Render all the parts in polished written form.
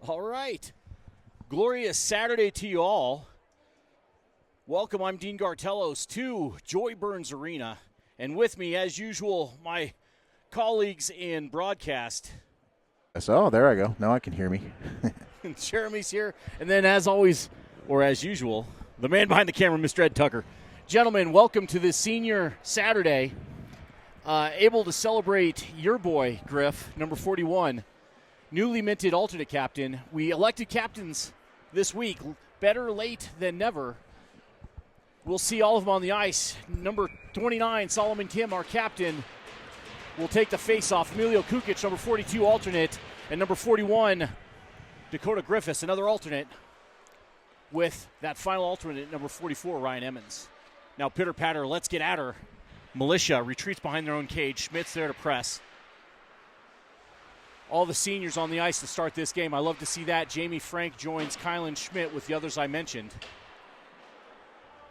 All right. Glorious Saturday to you all. Welcome, I'm Dean Gartelos to Joy Burns Arena. And with me, as usual, my colleagues in broadcast. Oh, there I go. Now I can hear me. Jeremy's here. And then, as always, or as usual, the man behind the camera, Mr. Ed Tucker. Gentlemen, welcome to this senior Saturday. Able to celebrate your boy, Griff, number 41, newly minted alternate captain. We elected captains this week. Better late than never. We'll see all of them on the ice. Number 29, Solomon Kim, our captain, will take the face-off. Emilio Kukic, number 42, alternate. And number 41, Dakota Griffiths, another alternate, with that final alternate, number 44, Ryan Emmons. Now, pitter-patter, let's get at her. Militia retreats behind their own cage. Schmidt's there to press. All the seniors on the ice to start this game. I love to see that. Jamie Frank joins Kylan Schmidt with the others I mentioned.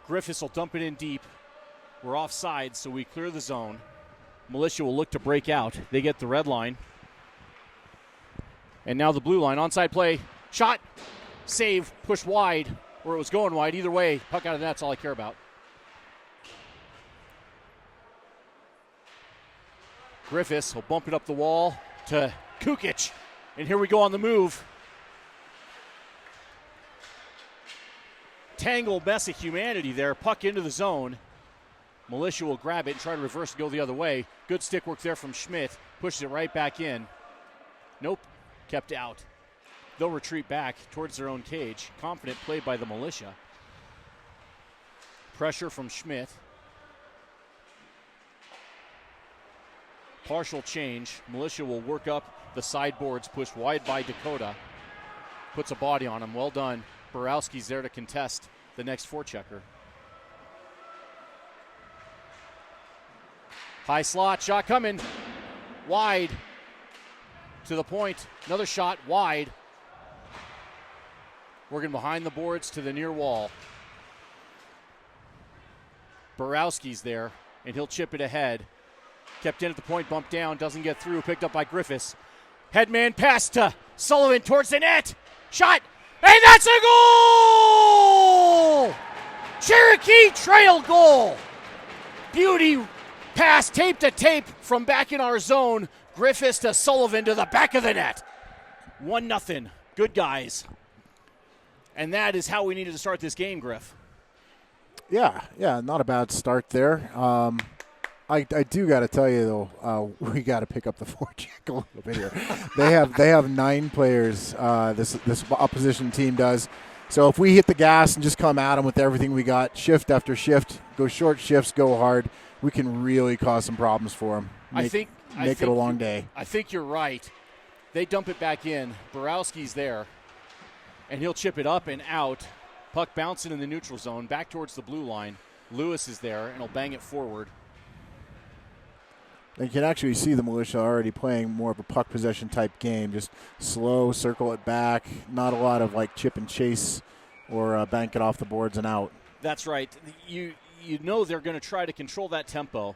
Griffiths will dump it in deep. We're offside, so we clear the zone. Militia will look to break out. They get the red line. And now the blue line. Onside play. Shot. Save. Push wide. Or it was going wide. Either way, puck out of the net. That's all I care about. Griffiths will bump it up the wall to Kukic. And here we go on the move. Tangled mess of humanity there. Puck into the zone. Militia will grab it and try to reverse and go the other way. Good stick work there from Schmidt. Pushes it right back in. Nope. Kept out. They'll retreat back towards their own cage. Confident play by the Militia. Pressure from Schmidt. Partial change. Militia will work up the sideboards, pushed wide by Dakota. Puts a body on him. Well done. Borowski's there to contest the next forechecker. High slot, shot coming. Wide. To the point. Another shot, wide. Working behind the boards to the near wall. Borowski's there, and he'll chip it ahead. Kept in at the point, bumped down, doesn't get through, picked up by Griffiths. Headman pass to Sullivan towards the net. Shot, and that's a goal! Cherokee Trail goal. Beauty pass, tape to tape from back in our zone. Griffiths to Sullivan to the back of the net. 1-0. Good guys. And that is how we needed to start this game, Griff. Yeah, not a bad start there. I do got to tell you, though, we got to pick up the forecheck a little bit here. They have 9 players, this opposition team does. So if we hit the gas and just come at them with everything we got, shift after shift, go short shifts, go hard, we can really cause some problems for them. Make it a long day. I think you're right. They dump it back in. Borowski's there, and he'll chip it up and out. Puck bouncing in the neutral zone, back towards the blue line. Lewis is there, and he'll bang it forward. You can actually see the Militia already playing more of a puck possession type game. Just slow, circle it back. Not a lot of like chip and chase or bank it off the boards and out. That's right. You know they're going to try to control that tempo.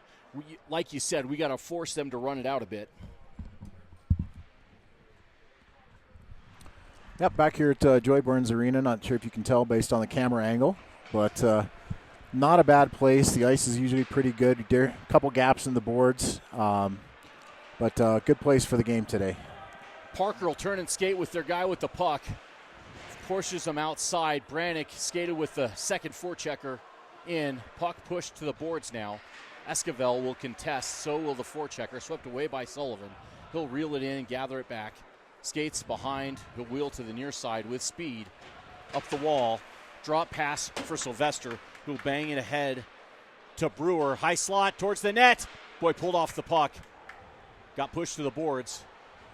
Like you said, we got to force them to run it out a bit. Yep, back here at Joy Burns Arena. Not sure if you can tell based on the camera angle, but not a bad place. The ice is usually pretty good. There a couple gaps in the boards, but good place for the game today. Parker will turn and skate with their guy with the puck. Pushes them outside. Brannick skated with the second forechecker in. Puck pushed to the boards now. Esquivel will contest. So will the forechecker. Swept away by Sullivan. He'll reel it in and gather it back. Skates behind. He'll wheel to the near side with speed. Up the wall. Drop pass for Sylvester, who'll bang it ahead to Brewer. High slot towards the net. Boy, pulled off the puck. Got pushed to the boards.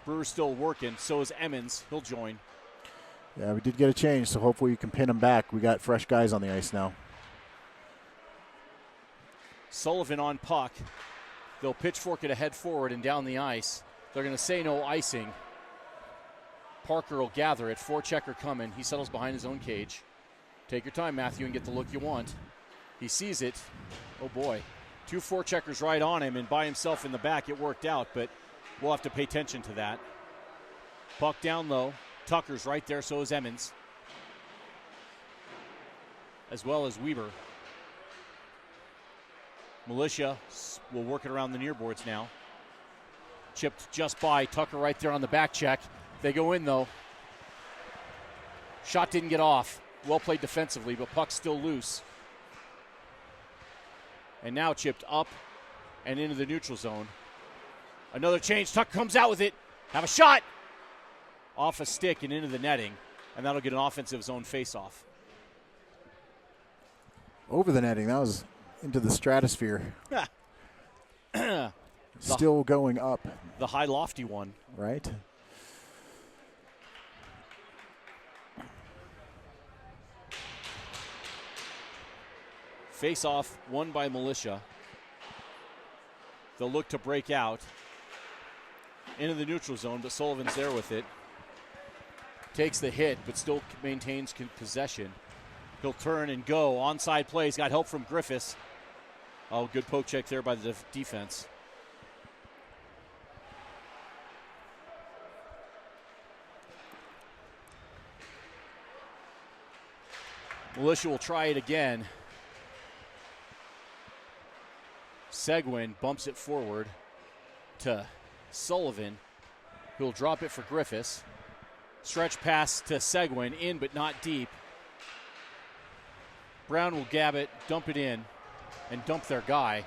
Brewer's still working. So is Emmons. He'll join. Yeah, we did get a change, so hopefully we can pin them back. We got fresh guys on the ice now. Sullivan on puck. They'll pitchfork it ahead forward and down the ice. They're going to say no icing. Parker will gather it. Forechecker coming. He settles behind his own cage. Take your time, Matthew, and get the look you want. He sees it. Oh, boy. 2 forecheckers right on him, and by himself in the back, it worked out, but we'll have to pay attention to that. Puck down low. Tucker's right there, so is Emmons, as well as Weber. Militia will work it around the near boards now. Chipped just by. Tucker right there on the back check. They go in, though. Shot didn't get off. Well played defensively, but puck's still loose. And now chipped up and into the neutral zone. Another change. Tucker comes out with it. Have a shot. Off a stick and into the netting. And that'll get an offensive zone faceoff. Over the netting. That was into the stratosphere. Still going up. The high, lofty one. Right. Face-off won by Militia. They'll look to break out into the neutral zone, but Sullivan's there with it. Takes the hit, but still maintains possession. He'll turn and go. Onside play. He's got help from Griffiths. Oh, good poke check there by the defense. Militia will try it again. Seguin bumps it forward to Sullivan, who'll drop it for Griffiths. Stretch pass to Seguin, in but not deep. Brown will gab it, dump it in, and dump their guy.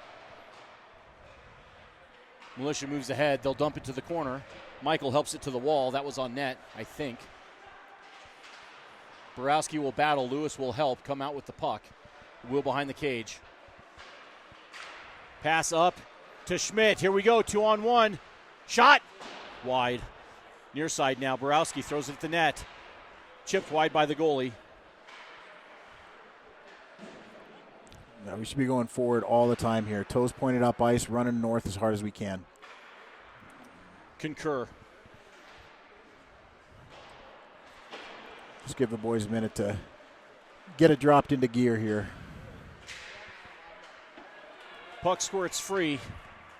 Militia moves ahead. They'll dump it to the corner. Michael helps it to the wall. That was on net, I think. Borowski will battle. Lewis will help come out with the puck. Wheel behind the cage. Pass up to Schmidt. Here we go, 2-on-1. Shot. Wide. Near side now. Borowski throws it at the net. Chipped wide by the goalie. No, we should be going forward all the time here. Toes pointed up ice, running north as hard as we can. Concur. Just give the boys a minute to get it dropped into gear here. Puck squirts free.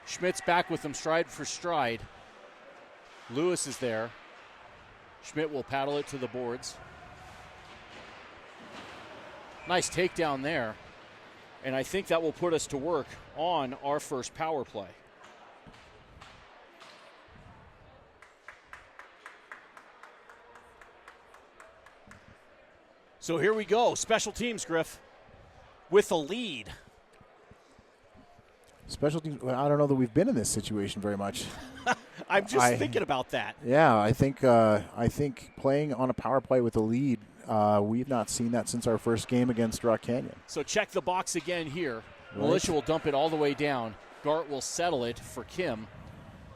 Schmidt's back with them stride for stride. Lewis is there. Schmidt will paddle it to the boards. Nice takedown there. And I think that will put us to work on our first power play. So here we go. Special teams, Griff, with a lead. Special teams, I don't know that we've been in this situation very much. I'm just thinking about that. Yeah, I think playing on a power play with a lead, we've not seen that since our first game against Rock Canyon. So check the box again here. Right. Militia will dump it all the way down. Gart will settle it for Kim.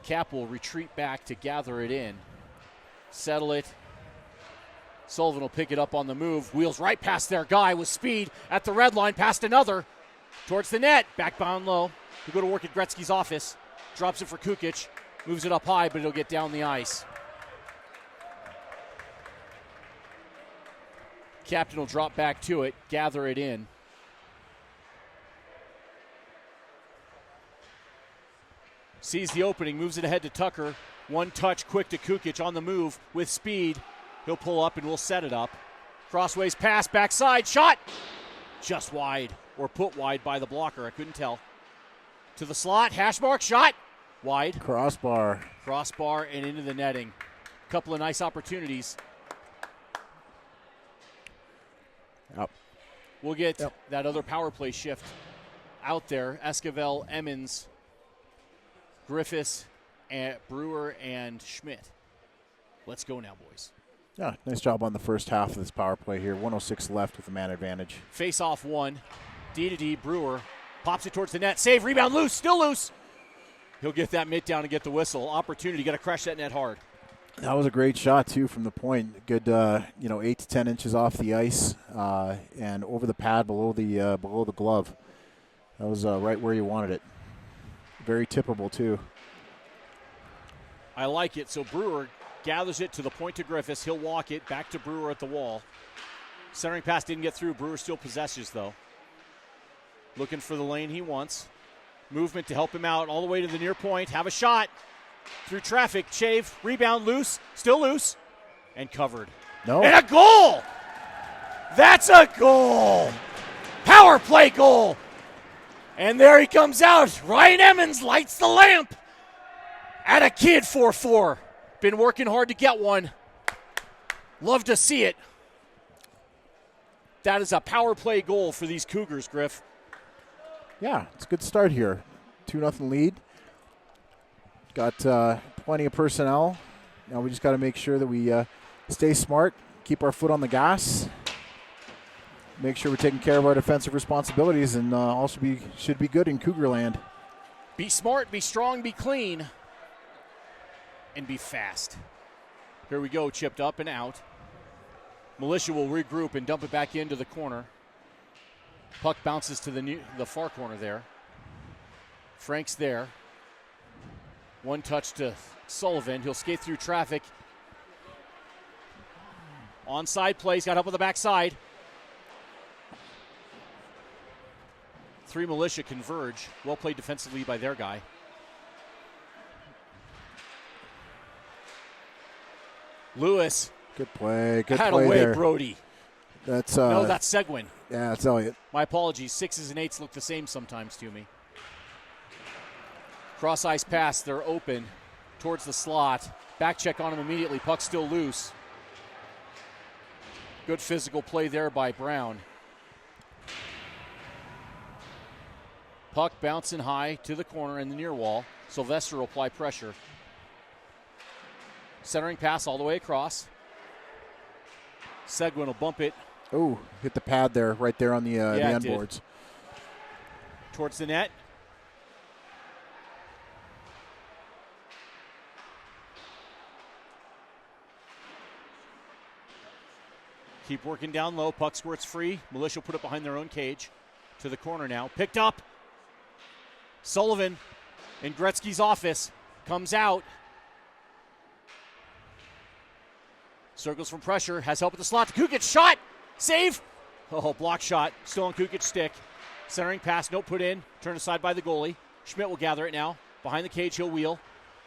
Cap will retreat back to gather it in. Settle it. Sullivan will pick it up on the move. Wheels right past their guy with speed at the red line, past another. Towards the net. Backbound low. He'll go to work at Gretzky's office. Drops it for Kukic. Moves it up high, but it'll get down the ice. Captain will drop back to it, gather it in. Sees the opening, moves it ahead to Tucker. One touch, quick to Kukic on the move with speed. He'll pull up and we'll set it up. Crossways pass, backside, shot! Just wide, or put wide by the blocker, I couldn't tell. To the slot, hash mark, shot! Wide. Crossbar And into the netting. Couple of nice opportunities. Yep. We'll get that other power play shift out there. Esquivel, Emmons, Griffiths, and Brewer, and Schmidt. Let's go now, boys. Yeah, nice job on the first half of this power play here. 1:06 left with a man advantage. Face off one. D to D. Brewer pops it towards the net. Save, rebound, loose, still loose. He'll get that mitt down and get the whistle. Opportunity, got to crush that net hard. That was a great shot, too, from the point. Good, 8 to 10 inches off the ice and over the pad below the glove. That was right where you wanted it. Very tippable, too. I like it. So Brewer gathers it to the point to Griffiths. He'll walk it back to Brewer at the wall. Centering pass didn't get through. Brewer still possesses, though. Looking for the lane he wants. Movement to help him out all the way to the near point. Have a shot. Through traffic. Shave. Rebound. Loose. Still loose. And covered. No. And a goal! That's a goal! Power play goal! And there he comes out. Ryan Emmons lights the lamp at a kid 4-4. Been working hard to get one. Love to see it. That is a power play goal for these Cougars, Griff. Yeah, it's a good start here. 2-0 lead. Got plenty of personnel. Now we just got to make sure that we stay smart, keep our foot on the gas, make sure we're taking care of our defensive responsibilities, and also should be good in Cougarland. Be smart, be strong, be clean, and be fast. Here we go, chipped up and out. Militia will regroup and dump it back into the corner. Puck bounces to the far corner there. Frank's there. One touch to Sullivan. He'll skate through traffic. Onside play. He's got up on the backside. 3 Militia converge. Well played defensively by their guy. Lewis. Good play. Good Had play away, there. Brody. That's No, that's Seguin. Yeah, that's Elliott. My apologies. 6s and 8s look the same sometimes to me. Cross ice pass. They're open towards the slot. Back check on him immediately. Puck still loose. Good physical play there by Brown. Puck bouncing high to the corner in the near wall. Sylvester will apply pressure. Centering pass all the way across. Seguin will bump it. Oh, hit the pad there, right there on the end boards. Towards the net. Keep working down low. Puck squirts free. Militia put it behind their own cage. To the corner now. Picked up. Sullivan in Gretzky's office. Comes out. Circles from pressure. Has help at the slot. Kukic shot. Save. Oh, block shot. Still on Kukic's stick. Centering pass. No put in. Turned aside by the goalie. Schmidt will gather it now. Behind the cage. He'll wheel.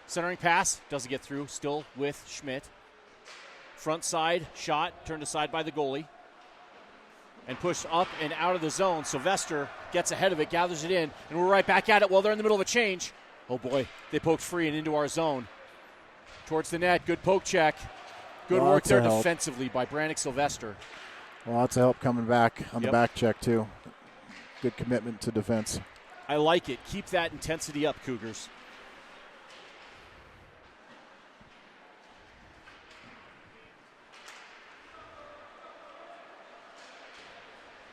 Centering pass. Doesn't get through. Still with Schmidt. Front side shot. Turned aside by the goalie. And pushed up and out of the zone. Sylvester gets ahead of it. Gathers it in. And we're right back at it while they're in the middle of a change. Oh, boy. They poked free and into our zone. Towards the net. Good poke check. Good work there defensively by Brannick Sylvester. Lots of help coming back on the back check, too. Good commitment to defense. I like it. Keep that intensity up, Cougars.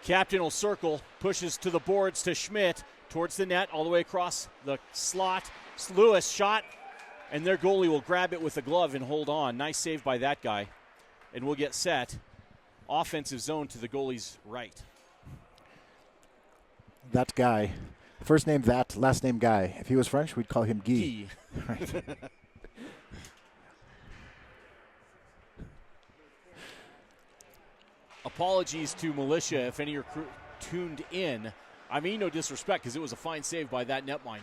Captain will circle, pushes to the boards to Schmidt, towards the net, all the way across the slot. Lewis shot, and their goalie will grab it with a glove and hold on. Nice save by that guy. And we'll get set. Offensive zone to the goalie's right. That guy. First name that, last name Guy. If he was French, we'd call him Guy. Right. Apologies to Militia if any are tuned in. I mean no disrespect because it was a fine save by that netminder.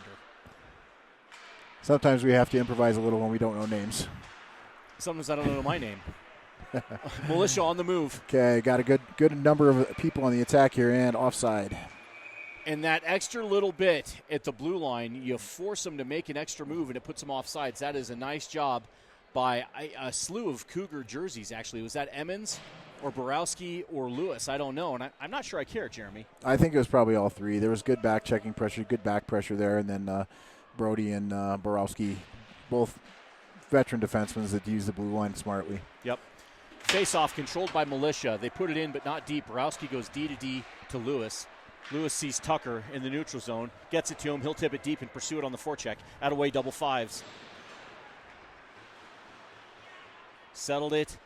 Sometimes we have to improvise a little when we don't know names. Sometimes I don't know my name. Militia on the move. Okay, got a good number of people on the attack here and offside. And that extra little bit at the blue line, you force them to make an extra move and it puts them offsides. That is a nice job by a slew of Cougar jerseys, actually. Was that Emmons or Borowski or Lewis? I don't know, and I'm not sure I care, Jeremy. I think it was probably all three. There was good back-checking pressure, good back pressure there, and then Brody and Borowski, both veteran defensemen that use the blue line smartly. Yep. Face-off controlled by Militia. They put it in, but not deep. Borowski goes D to D to Lewis. Lewis sees Tucker in the neutral zone, gets it to him. He'll tip it deep and pursue it on the forecheck. Out away, double fives. Settled it.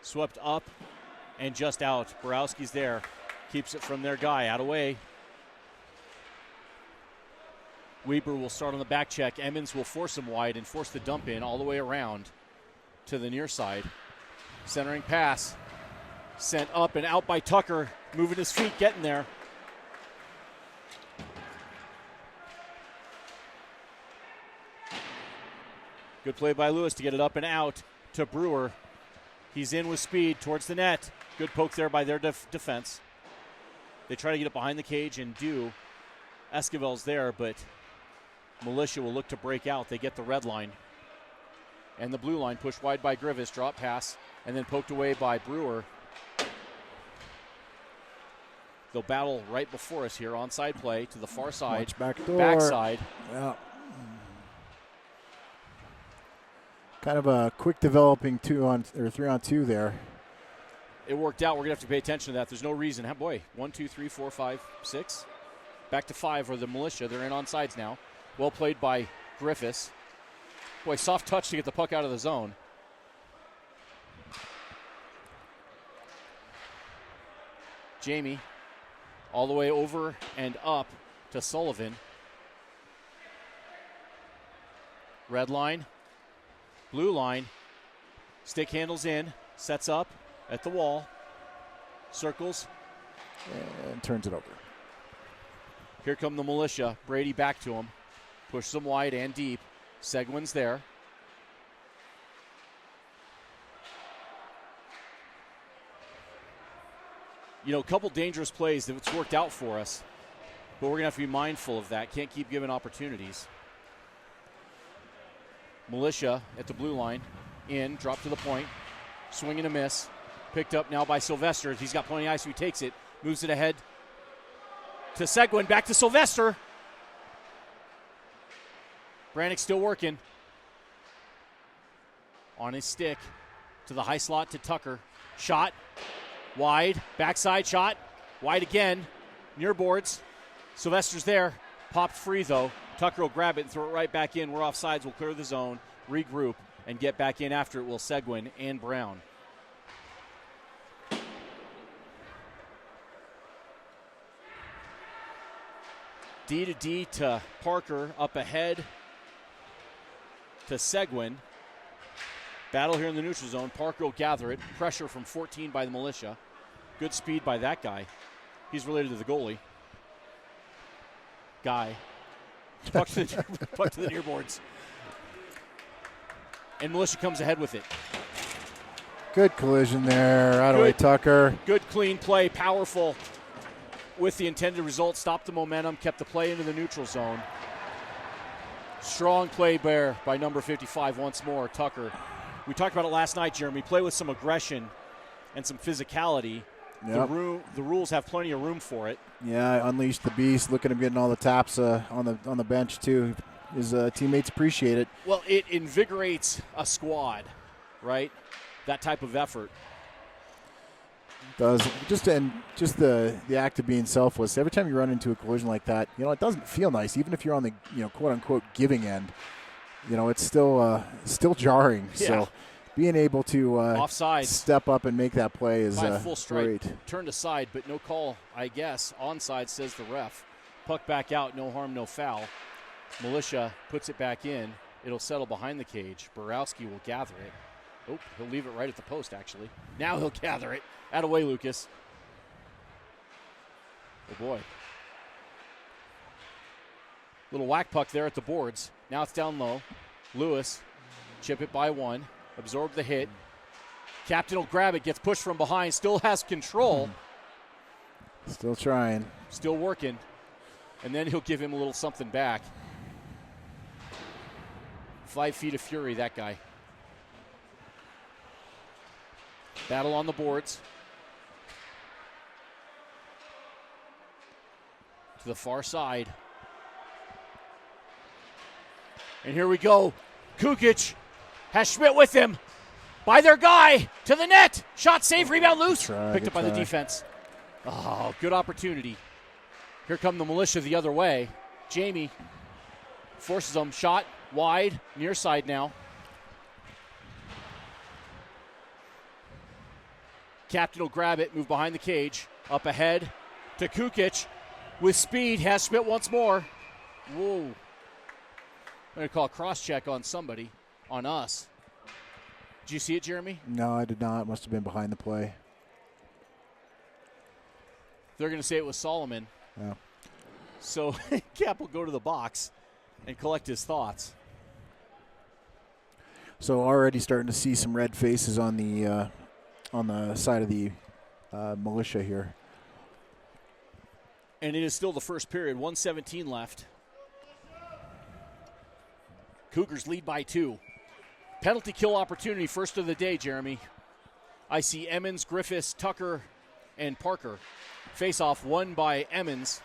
Swept up and just out. Borowski's there. Keeps it from their guy. Out away. Weber will start on the back check. Emmons will force him wide and force the dump in all the way around to the near side. Centering pass. Sent up and out by Tucker. Moving his feet, getting there. Good play by Lewis to get it up and out. to Brewer. He's in with speed towards the net. Good poke there by their defense. They try to get it behind the cage and do. Esquivel's there, but Militia will look to break out. They get the red line. And the blue line pushed wide by Griffiths. Drop pass, and then poked away by Brewer. They'll battle right before us here. Onside play to the far side. Backside. Yeah. Kind of a quick developing 3-on-2 there. It worked out. We're going to have to pay attention to that. There's no reason. Boy, 1, 2, 3, 4, 5, 6. Back to 5 are the Militia. They're in onsides now. Well played by Griffiths. Boy, soft touch to get the puck out of the zone. Jamie all the way over and up to Sullivan. Red line. Blue line. Stick handles in. Sets up at the wall. Circles. And turns it over. Here come the Militia. Brady back to him. Pushes them wide and deep. Seguin's there. You know, a couple dangerous plays that's worked out for us, but we're going to have to be mindful of that. Can't keep giving opportunities. Militia at the blue line. In, drop to the point. Swing and a miss. Picked up now by Sylvester. He's got plenty of ice, so he takes it. Moves it ahead to Seguin. Back to Sylvester. Brannick still working. On his stick to the high slot to Tucker. Shot. Wide. Backside shot. Wide again. Near boards. Sylvester's there. Popped free, though. Tucker will grab it and throw it right back in. We're off sides. We'll clear the zone, regroup, and get back in after it will Seguin and Brown. D to D to Parker. Up ahead to Seguin. Battle here in the neutral zone. Parker will gather it. Pressure from 14 by the Militia. Good speed by that guy. He's related to the goalie. Guy. Puck to the near boards. And Militia comes ahead with it. Good collision there. Out of way, Tucker. Good clean play. Powerful. With the intended result. Stopped the momentum. Kept the play into the neutral zone. Strong play there by number 55 once more, Tucker. We talked about it last night, Jeremy. Play with some aggression and some physicality. Yep. The rules have plenty of room for it. Yeah, unleashed the beast. Look at him getting all the taps on the bench too. His teammates appreciate it. Well, it invigorates a squad, right? That type of effort. It does just the act of being selfless. Every time you run into a collision like that, you know it doesn't feel nice. Even if you're on the quote unquote giving end, it's still jarring. Yeah. So being able to offsides, step up and make that play is by full strike. Great. Turned aside, but no call, I guess. Onside, says the ref. Puck back out, no harm, no foul. Militia puts it back in. It'll settle behind the cage. Borowski will gather it. Oh, he'll leave it right at the post, actually. Now he'll gather it. Out of way, Lucas. Oh, boy. Little whack puck there at the boards. Now it's down low. Lewis, chip it by one. Absorb the hit. Captain will grab it. Gets pushed from behind. Still has control. Still trying. Still working. And then he'll give him a little something back. 5 feet of fury, that guy. Battle on the boards. To the far side. And here we go. Kukic has Schmidt with him. By their guy. To the net. Shot, save, rebound, loose. Picked up by the defense. Oh, good opportunity. Here come the Militia the other way. Jamie forces them. Shot wide. Near side now. Captain will grab it. Move behind the cage. Up ahead to Kukic. With speed. Has Schmidt once more. Whoa. I'm going to call a cross-check on somebody. On us. Did you see it, Jeremy? No, I did not. It must have been behind the play. They're going to say it was Solomon. Yeah. So Cap will go to the box and collect his thoughts. So already starting to see some red faces on the side of the Militia here. And it is still the first period, 1:17 left. Cougars lead by 2. Penalty kill opportunity, first of the day, Jeremy. I see Emmons, Griffiths, Tucker, and Parker. Face-off won by Emmons,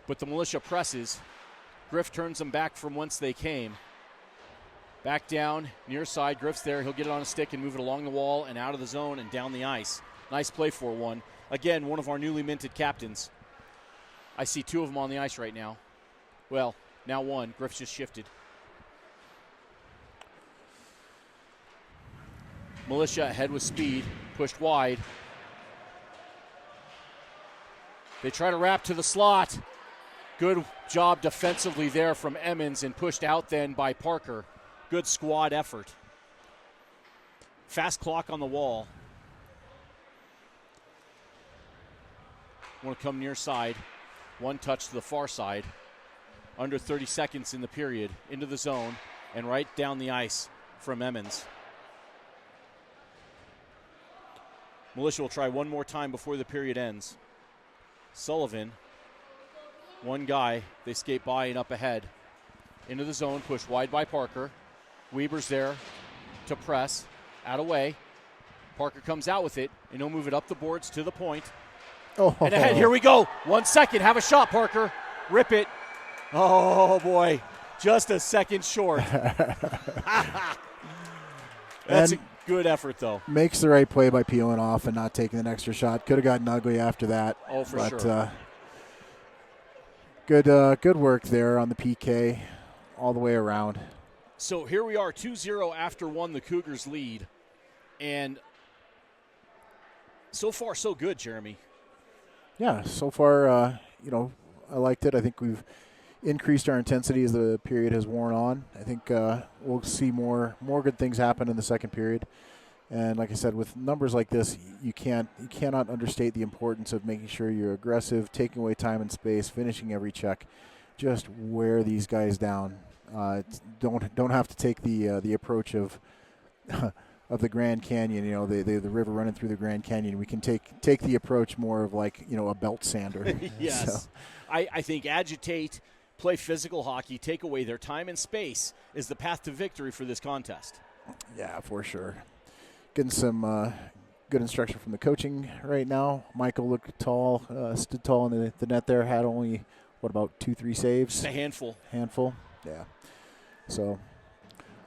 but the Militia presses. Griff turns them back from whence they came. Back down, near side, Griff's there. He'll get it on a stick and move it along the wall and out of the zone and down the ice. Nice play for one. Again, one of our newly minted captains. I see 2 of them on the ice right now. Well, now 1. Griff's just shifted. Militia ahead with speed, pushed wide. They try to wrap to the slot. Good job defensively there from Emmons and pushed out then by Parker. Good squad effort. Fast clock on the wall. Want to come near side. 1 touch to the far side. Under 30 seconds in the period. Into the zone and right down the ice from Emmons. Militia will try one more time before the period ends. Sullivan, 1 guy, they skate by and up ahead. Into the zone, pushed wide by Parker. Weber's there to press, out away. Parker comes out with it, and he'll move it up the boards to the point. Oh. And ahead, here we go. 1 second, have a shot, Parker. Rip it. Oh, boy, just a second short. That's a good effort, though. Makes the right play by peeling off and not taking an extra shot. Could have gotten ugly after that. Oh, for sure. Good work there on the PK all the way around. So here we are, 2-0 after 1, the Cougars lead. And so far, so good, Jeremy. Yeah, so far, I liked it. I think we've increased our intensity as the period has worn on. I think we'll see more good things happen in the second period. And like I said, with numbers like this, you cannot understate the importance of making sure you're aggressive, taking away time and space, finishing every check. Just wear these guys down. Don't have to take the approach of of the Grand Canyon. The river running through the Grand Canyon. We can take the approach more of like a belt sander. Yes, so. I think agitate, play physical hockey, take away their time and space is the path to victory for this contest. Yeah, for sure. Getting some good instruction from the coaching right now. Michael looked tall, stood tall in the net there, had only, about 2-3 saves? Just a handful. Yeah. So,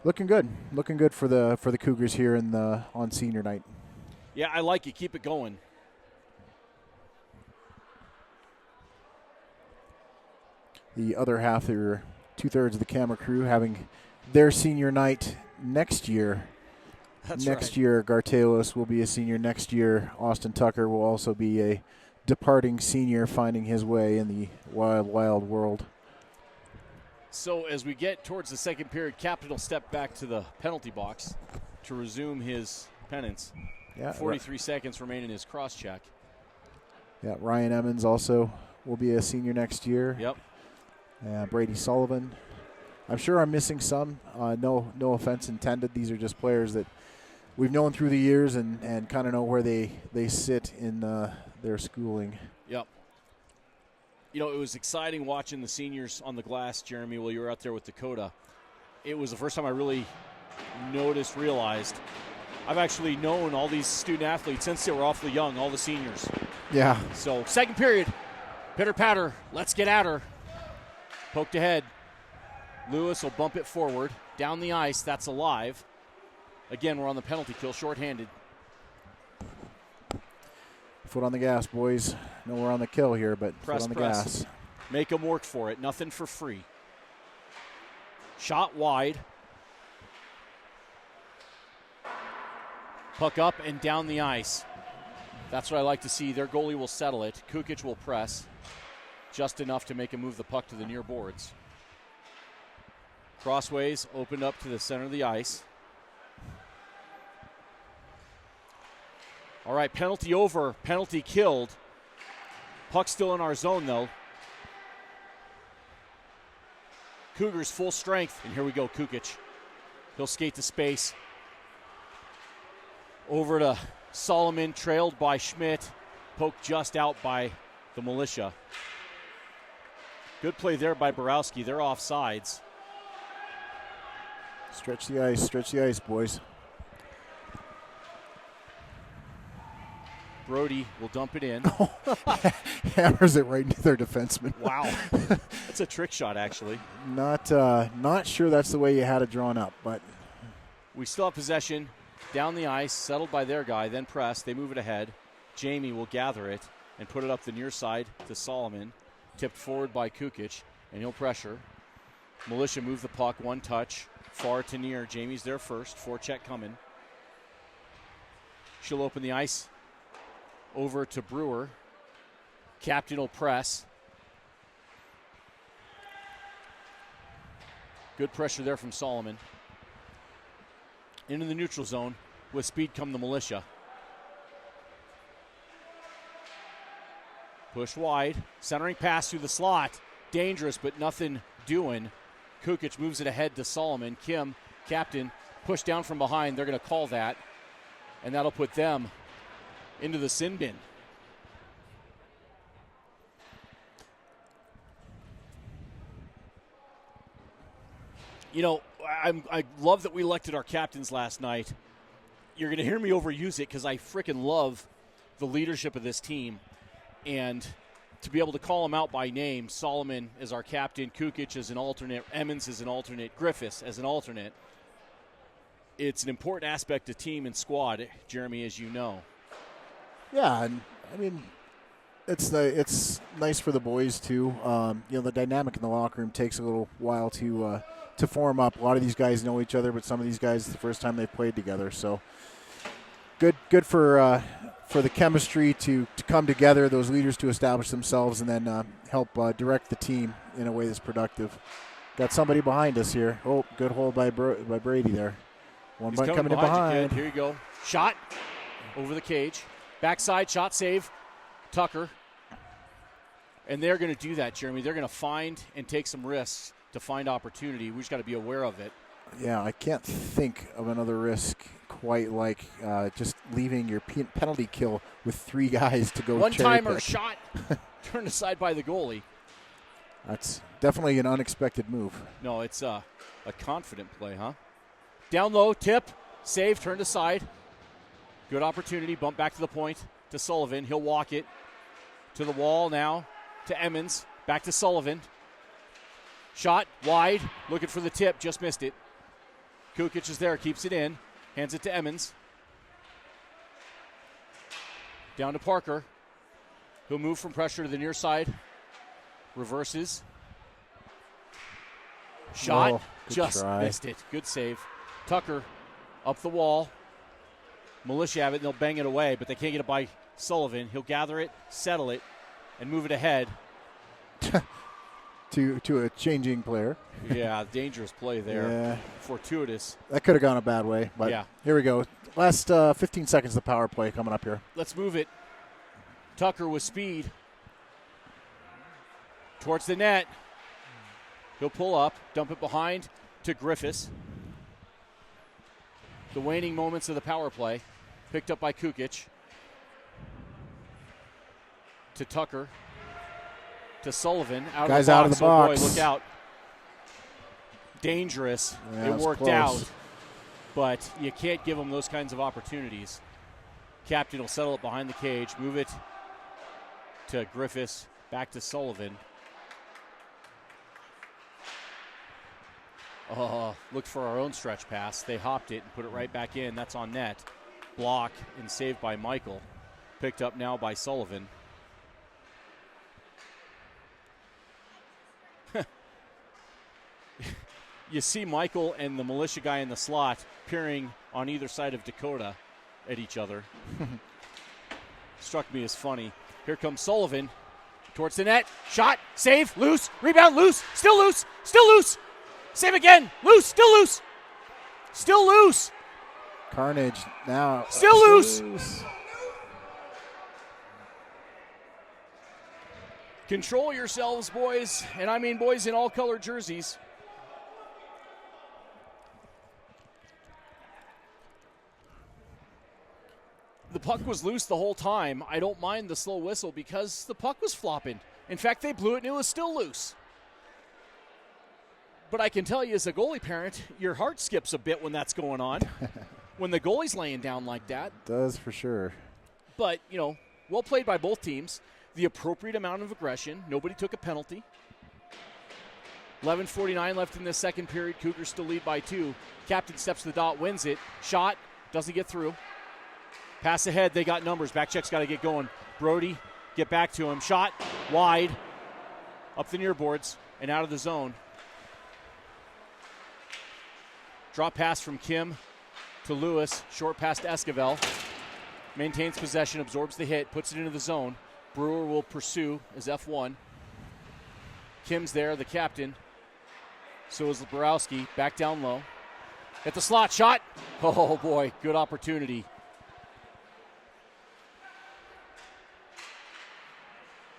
looking good. Looking good for the Cougars here on senior night. Yeah, I like it. Keep it going. The other half, or 2/3 of the camera crew, having their senior night next year. That's next right. year, Gartelos will be a senior. Next year, Austin Tucker will also be a departing senior, finding his way in the wild, wild world. So as we get towards the second period, Captain will step back to the penalty box to resume his penance. Yeah, 43 seconds remain in his cross-check. Yeah, Ryan Emmons also will be a senior next year. Yep. Brady Sullivan. I'm sure I'm missing some. No offense intended. These are just players that we've known through the years and kind of know where they sit in their schooling. Yep. It was exciting watching the seniors on the glass, Jeremy, while you were out there with Dakota. It was the first time I really realized I've actually known all these student athletes since they were awfully young, all the seniors. Yeah. So, second period, pitter-patter, let's get at her. Poked ahead. Lewis will bump it forward. Down the ice, that's alive. Again, we're on the penalty kill, shorthanded. Foot on the gas, boys. No, we're on the kill here, but Press, foot on the press. gas. Make them work for it. Nothing for free. Shot wide. Puck up and down the ice. That's what I like to see. Their goalie will settle it. Kukic will press just enough to make him move the puck to the near boards. Crossways opened up to the center of the ice. All right, penalty over, penalty killed. Puck still in our zone, though. Cougars full strength, and here we go, Kukic. He'll skate to space. Over to Sullivan, trailed by Schmidt. Poked just out by the Militia. Good play there by Borowski. They're off sides. Stretch the ice, boys. Brody will dump it in. Hammers it right into their defenseman. Wow. That's a trick shot, actually. Not sure that's the way you had it drawn up, but we still have possession. Down the ice, settled by their guy, then pressed. They move it ahead. Jamie will gather it and put it up the near side to Solomon. Tipped forward by Kukic, and he'll pressure. Militia move the puck, one touch, far to near. Jamie's there first, forecheck coming. She'll open the ice over to Brewer. Captain will press. Good pressure there from Solomon. Into the neutral zone. With speed come the Militia. Push wide. Centering pass through the slot. Dangerous, but nothing doing. Kukic moves it ahead to Solomon. Kim, captain, pushed down from behind. They're going to call that. And that'll put them into the sin bin. You know, I love that we elected our captains last night. You're going to hear me overuse it because I freaking love the leadership of this team. And to be able to call them out by name, Solomon as our captain, Kukic as an alternate, Emmons as an alternate, Griffiths as an alternate, it's an important aspect of team and squad, Jeremy, as you know. Yeah, and I mean, it's nice for the boys too. The dynamic in the locker room takes a little while to form up. A lot of these guys know each other, but some of these guys it's the first time they've played together. So good for the chemistry to come together, those leaders to establish themselves, and then help direct the team in a way that's productive. Got somebody behind us here. Oh, good hold by Brady there. One bunt coming in behind. Here you go. Shot over the cage. Backside shot save. Tucker. And they're going to do that, Jeremy. They're going to find and take some risks to find opportunity. We just got to be aware of it. Yeah, I can't think of another risk quite like just leaving your penalty kill with three guys to go. One-timer shot turned aside by the goalie. That's definitely an unexpected move. No, it's a confident play, huh? Down low, tip, save, turned aside. Good opportunity, bump back to the point to Sullivan. He'll walk it to the wall now to Emmons. Back to Sullivan. Shot wide, looking for the tip, just missed it. Kukic is there, keeps it in, hands it to Emmons. Down to Parker. He'll move from pressure to the near side. Reverses. Shot, just missed it. Good save. Tucker up the wall. Militia have it, and they'll bang it away, but they can't get it by Sullivan. He'll gather it, settle it, and move it ahead. to a changing player. Yeah, dangerous play there. Yeah. Fortuitous. That could have gone a bad way, but yeah. Here we go. Last 15 seconds of the power play coming up here. Let's move it. Tucker with speed. Towards the net. He'll pull up, dump it behind to Griffiths. The waning moments of the power play. Picked up by Kukic. To Tucker. To Sullivan. Guys out of the box. Oh boy, look out. Dangerous. Yeah, it worked close. out. But you can't give them those kinds of opportunities. Captain will settle it behind the cage. Move it to Griffiths. Back to Sullivan. Looked for our own stretch pass. They hopped it and put it right back in. That's on net. Block and saved by Michael. Picked up now by Sullivan. You see Michael and the Militia guy in the slot peering on either side of Dakota at each other. Struck me as funny. Here comes Sullivan towards the net. Shot, save, loose, rebound, loose, still loose, still loose. Save again, loose, still loose. Still loose. Carnage now. Still loose. Control yourselves, boys. And I mean boys in all color jerseys. the puck was loose the whole time. I don't mind the slow whistle because the puck was flopping. In fact, they blew it and it was still loose. But I can tell you as a goalie parent, your heart skips a bit when that's going on. When the goalie's laying down like that. It does for sure. But, well played by both teams. The appropriate amount of aggression. Nobody took a penalty. 11:49 left in the second period. Cougars still lead by 2. Captain steps to the dot, wins it. Shot, doesn't get through. Pass ahead, they got numbers. Back check's got to get going. Brody, get back to him. Shot, wide, up the near boards, and out of the zone. Drop pass from Kim to Lewis. Short pass to Esquivel. Maintains possession, absorbs the hit, puts it into the zone. Brewer will pursue as F1. Kim's there, the captain. So is Borowski. Back down low. At the slot, shot. Oh, boy, good opportunity.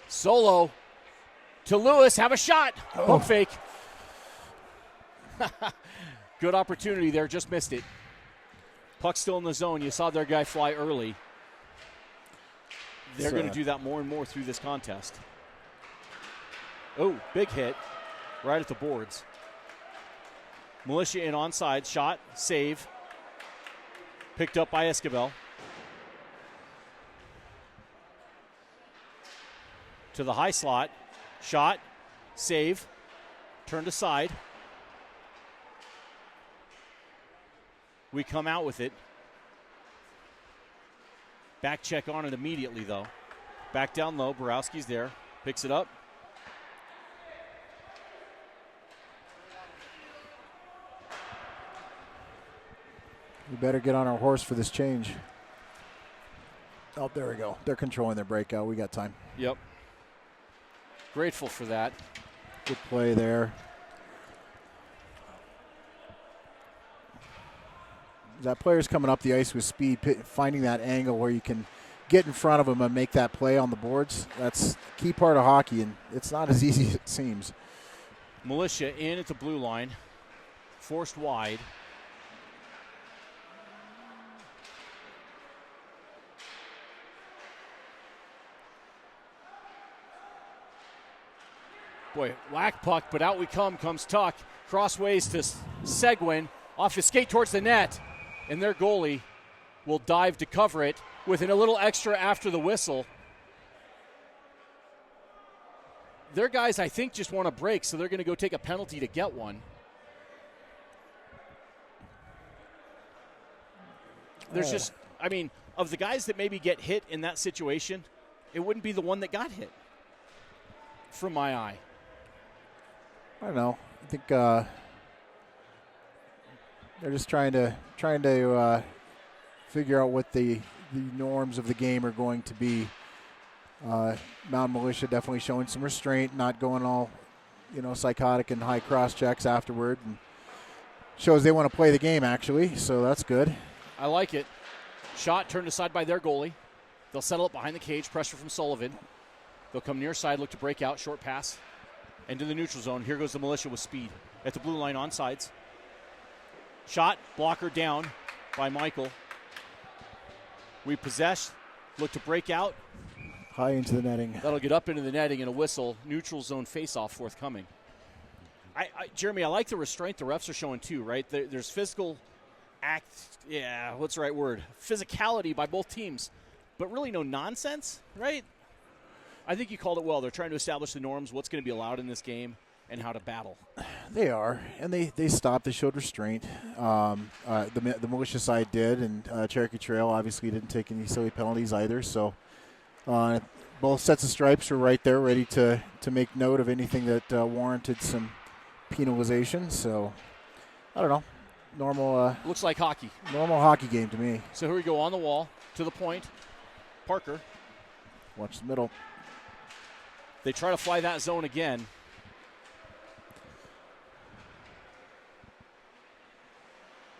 Solo to Lewis. Have a shot. Pump fake. Good opportunity there. Just missed it. Puck still in the zone. You saw their guy fly early. They're going to do that more and more through this contest. Oh, big hit right at the boards. Militia in onside. Shot. Save. Picked up by Esquivel. To the high slot. Shot. Save. Turned aside. We come out with it. Back check on it immediately, though. Back down low. Borowski's there. Picks it up. We better get on our horse for this change. Oh, there we go. They're controlling their breakout. We got time. Yep. Grateful for that. Good play there. That player's coming up the ice with speed, finding that angle where you can get in front of him and make that play on the boards. That's a key part of hockey, and it's not as easy as it seems. Militia in at the blue line. Forced wide. Boy, whack puck, but out we come. Comes Tuck. Crossways to Seguin. Off his skate towards the net. And their goalie will dive to cover it with a little extra after the whistle. Their guys, I think, just want a break, so they're going to go take a penalty to get one. There's just, of the guys that maybe get hit in that situation, it wouldn't be the one that got hit, from my eye. I don't know. I think they're just trying to figure out what the norms of the game are going to be. Mountain Militia definitely showing some restraint, not going all, psychotic and high cross checks afterward, and shows they want to play the game actually. So that's good. I like it. Shot turned aside by their goalie. They'll settle it behind the cage. Pressure from Sullivan. They'll come near side, look to break out. Short pass into the neutral zone. Here goes the Militia with speed at the blue line on sides. Shot, blocker down by Michael. We possess, look to break out. High into the netting. That'll get up into the netting and a whistle. Neutral zone face-off forthcoming. Jeremy, I like the restraint the refs are showing too, right? There's physical what's the right word? Physicality by both teams, but really no nonsense, right? I think you called it well. They're trying to establish the norms, what's going to be allowed in this game, and how to battle. They are, and they stopped. They showed restraint. The Militia side did, and Cherokee Trail obviously didn't take any silly penalties either. So both sets of stripes were right there, ready to make note of anything that warranted some penalization. So I don't know. Normal. Looks like hockey. Normal hockey game to me. So here we go on the wall to the point. Parker. Watch the middle. They try to fly that zone again.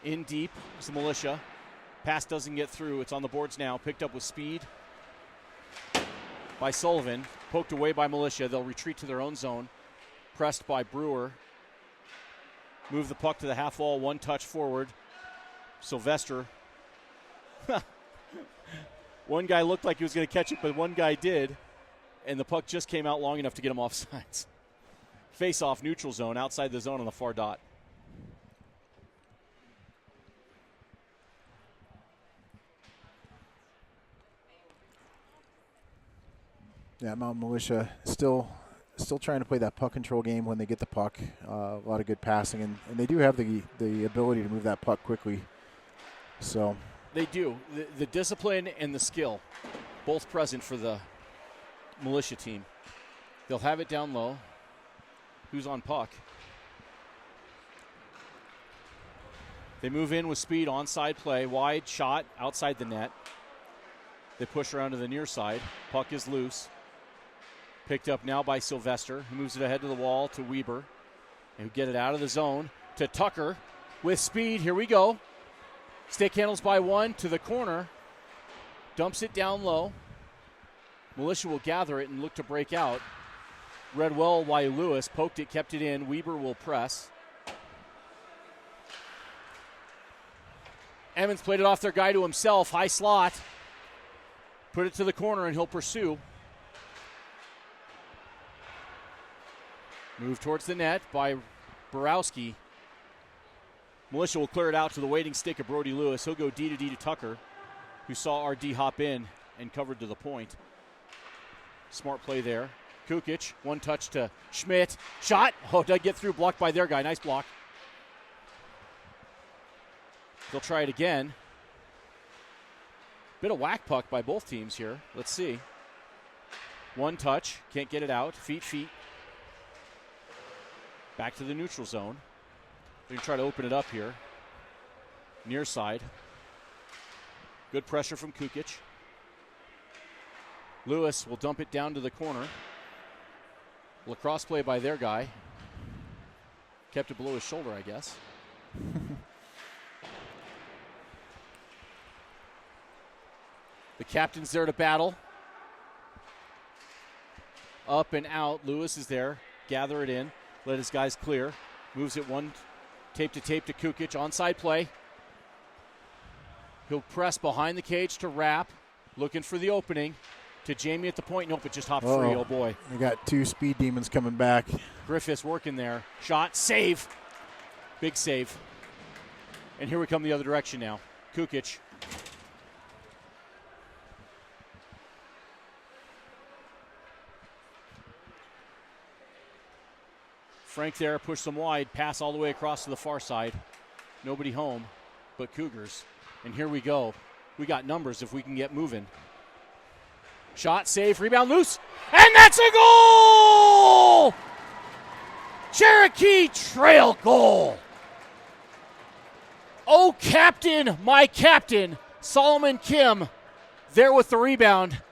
In deep is the Militia. Pass doesn't get through. It's on the boards now. Picked up with speed by Sullivan. Poked away by Militia. They'll retreat to their own zone. Pressed by Brewer. Move the puck to the half wall. One touch forward. Sylvester. One guy looked like he was going to catch it, but one guy did, and the puck just came out long enough to get him offsides. Face-off, neutral zone, outside the zone on the far dot. Yeah, Mount Militia still trying to play that puck control game when they get the puck. A lot of good passing, and they do have the ability to move that puck quickly. So they do. The discipline and the skill, both present for the Militia team. They'll have it down low. Who's on puck? They move in with speed, onside play, wide shot, outside the net. They push around to the near side. Puck is loose. Picked up now by Sylvester, who moves it ahead to the wall to Weber. And get it out of the zone to Tucker with speed. Here we go. Stick handles by one to the corner. Dumps it down low. Militia will gather it and look to break out. Read well by Lewis. Poked it, kept it in. Weber will press. Emmons played it off their guy to himself. High slot. Put it to the corner and he'll pursue. Move towards the net by Borowski. Militia will clear it out to the waiting stick of Brody Lewis. He'll go D to Tucker, who saw RD hop in and covered to the point. Smart play there. Kukic, one touch to Schmidt. Shot. Oh, did get through, blocked by their guy. Nice block. They'll try it again. Bit of whack puck by both teams here. Let's see. One touch. Can't get it out. Feet. Back to the neutral zone. They're going to try to open it up here. Near side. Good pressure from Kukic. Lewis will dump it down to the corner. Lacrosse play by their guy. Kept it below his shoulder, I guess. The captain's there to battle. Up and out. Lewis is there. Gather it in. Let his guys clear. Moves it one tape to Kukic. Onside play. He'll press behind the cage to Rapp. Looking for the opening. To Jamie at the point. Nope, it just hopped free. Oh, boy. We got two speed demons coming back. Griffiths working there. Shot. Save. Big save. And here we come the other direction now. Kukic. Frank there, pushed them wide, pass all the way across to the far side. Nobody home but Cougars. And here we go. We got numbers if we can get moving. Shot, save, rebound, loose, and that's a goal! Cherokee Trail goal. Oh, captain, my captain, Solomon Kim, there with the rebound.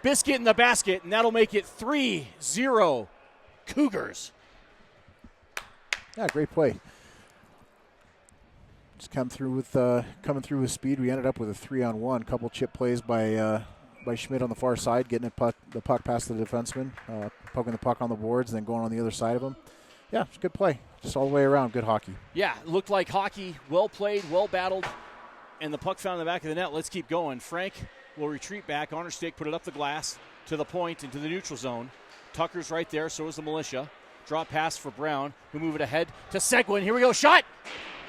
Biscuit in the basket, and that'll make it 3-0 Cougars. Yeah, great play. Just coming through with speed. We ended up with a 3-on-1. Couple chip plays by Schmidt on the far side, getting the puck past the defenseman, poking the puck on the boards, and then going on the other side of him. Yeah, it's a good play. Just all the way around, good hockey. Yeah, looked like hockey. Well played, well battled, and the puck found in the back of the net. Let's keep going. Frank will retreat back on her stick, put it up the glass to the point into the neutral zone. Tucker's right there, so is the Militia. Drop pass for Brown, who move it ahead to Seguin. Here we go, shot!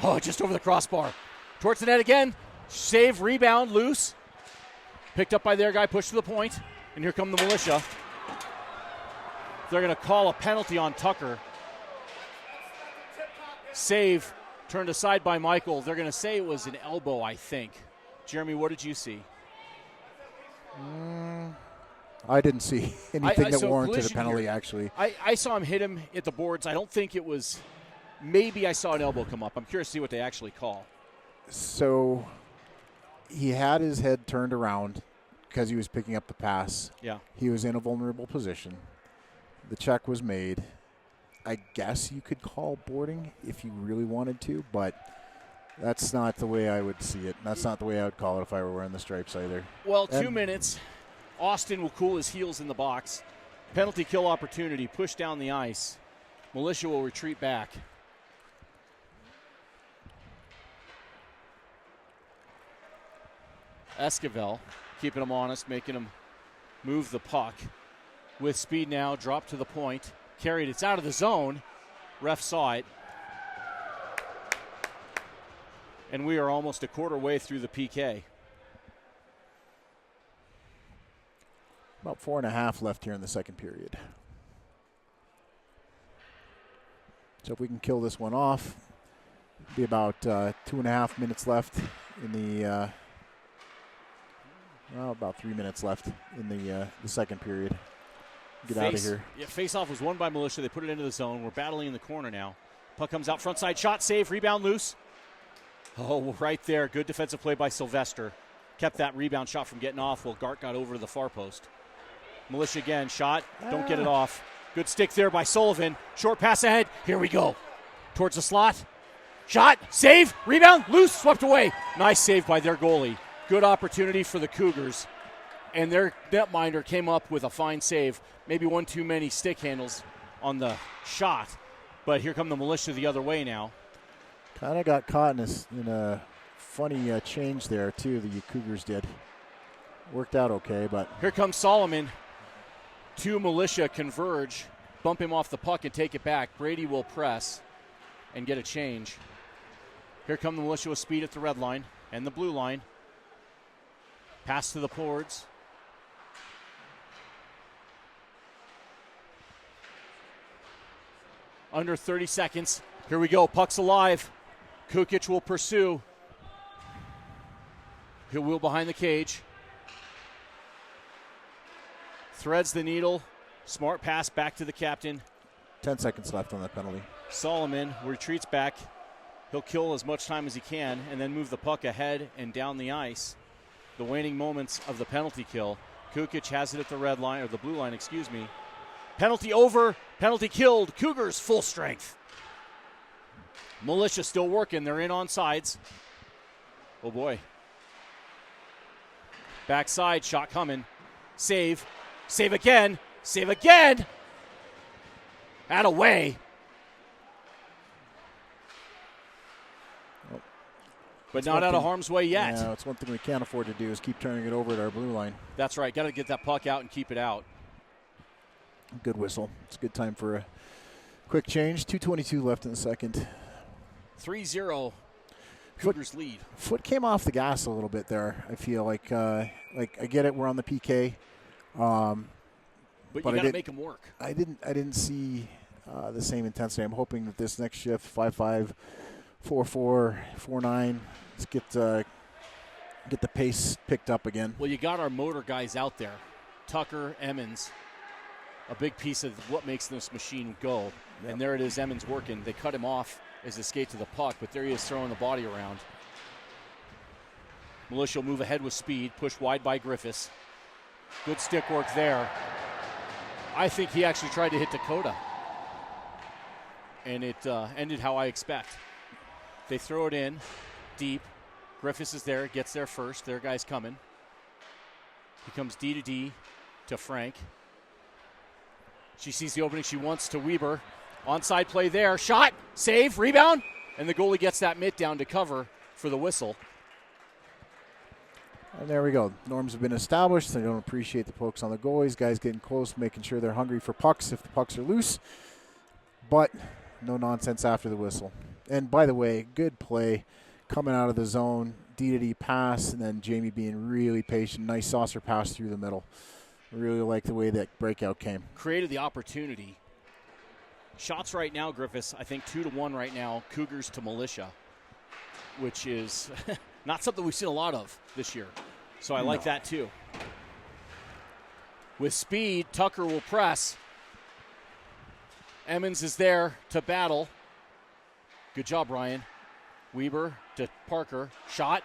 Oh, just over the crossbar. Towards the net again. Save, rebound, loose. Picked up by their guy, pushed to the point. And here come the Militia. They're going to call a penalty on Tucker. Save, turned aside by Michael. They're going to say it was an elbow, I think. Jeremy, what did you see? I didn't see anything that warranted a penalty, actually. I saw him hit him at the boards. I don't think it was – maybe I saw an elbow come up. I'm curious to see what they actually call. So he had his head turned around because he was picking up the pass. Yeah. He was in a vulnerable position. The check was made. I guess you could call boarding if you really wanted to, but that's not the way I would see it. That's not the way I would call it if I were wearing the stripes either. Well, 2 minutes. Austin will cool his heels in the box. Penalty kill opportunity. Push down the ice. Militia will retreat back. Esquivel, keeping him honest, making him move the puck. With speed now, drop to the point. Carried, it's out of the zone. Ref saw it. And we are almost a quarter way through the PK. About 4.5 left here in the second period. So if we can kill this one off, be about 2.5 minutes left in the about 3 minutes left in the second period. Get out of here. Yeah, face-off was won by Militia. They put it into the zone. We're battling in the corner now. Puck comes out front side, shot, save, rebound, loose. Oh, right there. Good defensive play by Sylvester. Kept that rebound shot from getting off while Gart got over to the far post. Militia again, shot, don't get it off. Good stick there by Sullivan. Short pass ahead. Here we go. Towards the slot. Shot, save, rebound, loose, swept away. Nice save by their goalie. Good opportunity for the Cougars. And their netminder came up with a fine save. Maybe one too many stick handles on the shot. But here come the Militia the other way now. Kind of got caught in a funny change there, too, the Cougars did. Worked out okay, but... Here comes Solomon. Two Militia converge, bump him off the puck and take it back. Brady will press and get a change. Here come the Militia with speed at the red line and the blue line. Pass to the boards. Under 30 seconds. Here we go. Puck's alive. Kukic will pursue. He'll wheel behind the cage. Threads the needle. Smart pass back to the captain. 10 seconds left on that penalty. Solomon retreats back. He'll kill as much time as he can and then move the puck ahead and down the ice. The waning moments of the penalty kill. Kukic has it at the red line, or the blue line, excuse me. Penalty over, penalty killed. Cougars full strength. Militia still working. They're in on sides. Oh boy. Backside, shot coming. Save. Save again. Save again. Out of way. But not out of harm's way yet. Yeah, it's one thing we can't afford to do is keep turning it over at our blue line. That's right. Got to get that puck out and keep it out. Good whistle. It's a good time for a quick change. 2:22 left in the second. 3-0. Cougars lead. Foot came off the gas a little bit there. I feel like I get it. We're on the PK. But you got to make them work. I didn't see the same intensity. I'm hoping that this next shift, 5-5, 4-4, 4-9, let's get the pace picked up again. Well, you got our motor guys out there. Tucker, Emmons, a big piece of what makes this machine go. Yep. And there it is, Emmons working. They cut him off as they skate to the puck, but there he is throwing the body around. Militia will move ahead with speed, push wide by Griffiths. Good stick work there. I think he actually tried to hit Dakota. And it ended how I expect. They throw it in deep. Griffiths is there, gets there first. Their guy's coming. He comes D to D to Frank. She sees the opening she wants to Weber. Onside play there. Shot, save, rebound. And the goalie gets that mitt down to cover for the whistle. And there we go. Norms have been established. They don't appreciate the pokes on the goalies. Guys getting close, making sure they're hungry for pucks if the pucks are loose. But no nonsense after the whistle. And by the way, good play coming out of the zone. D-to-D pass, and then Jamie being really patient. Nice saucer pass through the middle. Really like the way that breakout came. Created the opportunity. Shots right now, Griffiths, I think 2-1 right now, Cougars to Militia, which is not something we've seen a lot of this year. So I like that too. With speed, Tucker will press. Emmons is there to battle. Good job, Ryan. Weber to Parker. Shot.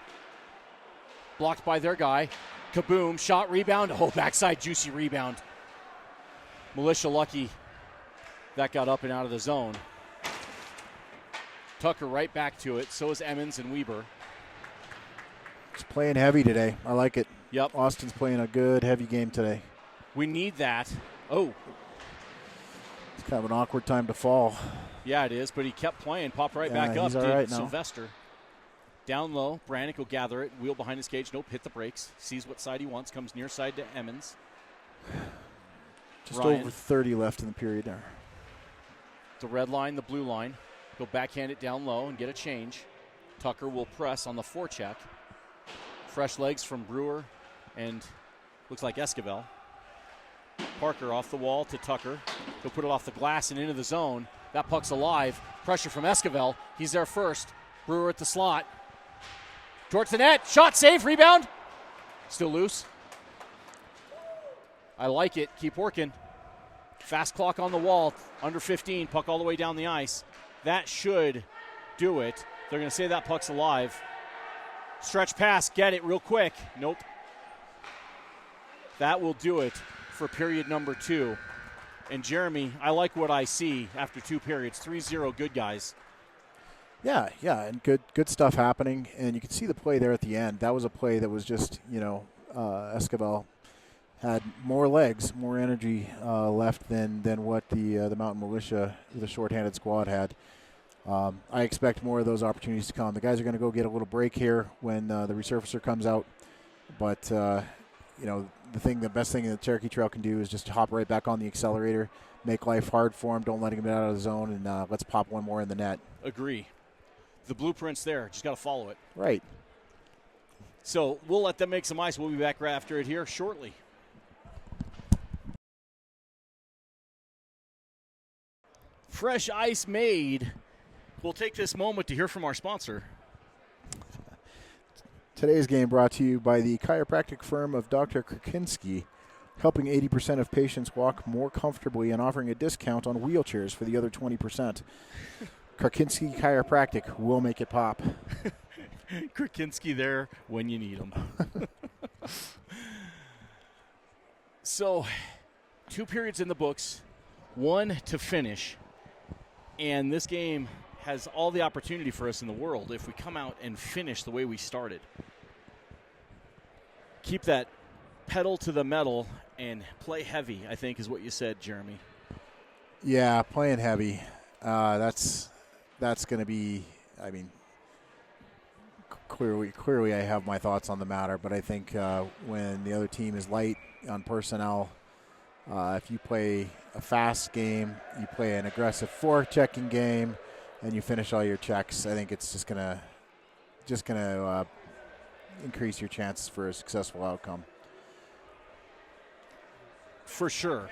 Blocked by their guy. Kaboom. Shot, rebound. Oh, backside juicy rebound. Militia lucky that got up and out of the zone. Tucker right back to it. So is Emmons and Weber. It's playing heavy today. I like it. Yep. Austin's playing a good, heavy game today. We need that. Oh. It's kind of an awkward time to fall. Yeah, it is, but he kept playing. Popped right back up. He's all right now. Sylvester. Down low, Brannick will gather it, wheel behind his cage. Nope, hit the brakes. Sees what side he wants, comes near side to Emmons. Just Ryan. over 30 left in the period there. The red line, the blue line. He'll backhand it down low and get a change. Tucker will press on the forecheck. Fresh legs from Brewer and looks like Esquivel. Parker off the wall to Tucker. He'll put it off the glass and into the zone. That puck's alive. Pressure from Esquivel. He's there first. Brewer at the slot. Towards the net. Shot, save, rebound. Still loose. I like it. Keep working. Fast clock on the wall. Under 15. Puck all the way down the ice. That should do it. They're going to say that puck's alive. Stretch pass. Get it real quick. Nope. That will do it for period number 2. And Jeremy, I like what I see after 2 periods. 3-0 good guys. Yeah, and good stuff happening. And you can see the play there at the end. That was a play that was just, Esquivel had more legs, more energy left than what the Mountain Militia, the shorthanded squad had. I expect more of those opportunities to come. The guys are going to go get a little break here when the resurfacer comes out. But, the best thing that Cherokee Trail can do is just hop right back on the accelerator, make life hard for him, don't let him get out of the zone, and let's pop one more in the net. Agree. The blueprint's there. Just got to follow it. Right. So we'll let them make some ice. We'll be back right after it here shortly. Fresh ice made. We'll take this moment to hear from our sponsor. Today's game brought to you by the chiropractic firm of Dr. Krakinski, helping 80% of patients walk more comfortably and offering a discount on wheelchairs for the other 20%. Krakinski Chiropractic will make it pop. Krakinski there when you need him. So, 2 periods in the books, 1 to finish, and this game has all the opportunity for us in the world if we come out and finish the way we started. Keep that pedal to the metal and play heavy, I think is what you said, Jeremy. Yeah, playing heavy. That's going to be, clearly I have my thoughts on the matter, but I think when the other team is light on personnel, if you play a fast game, you play an aggressive forechecking game, and you finish all your checks, I think it's just gonna increase your chances for a successful outcome. For sure.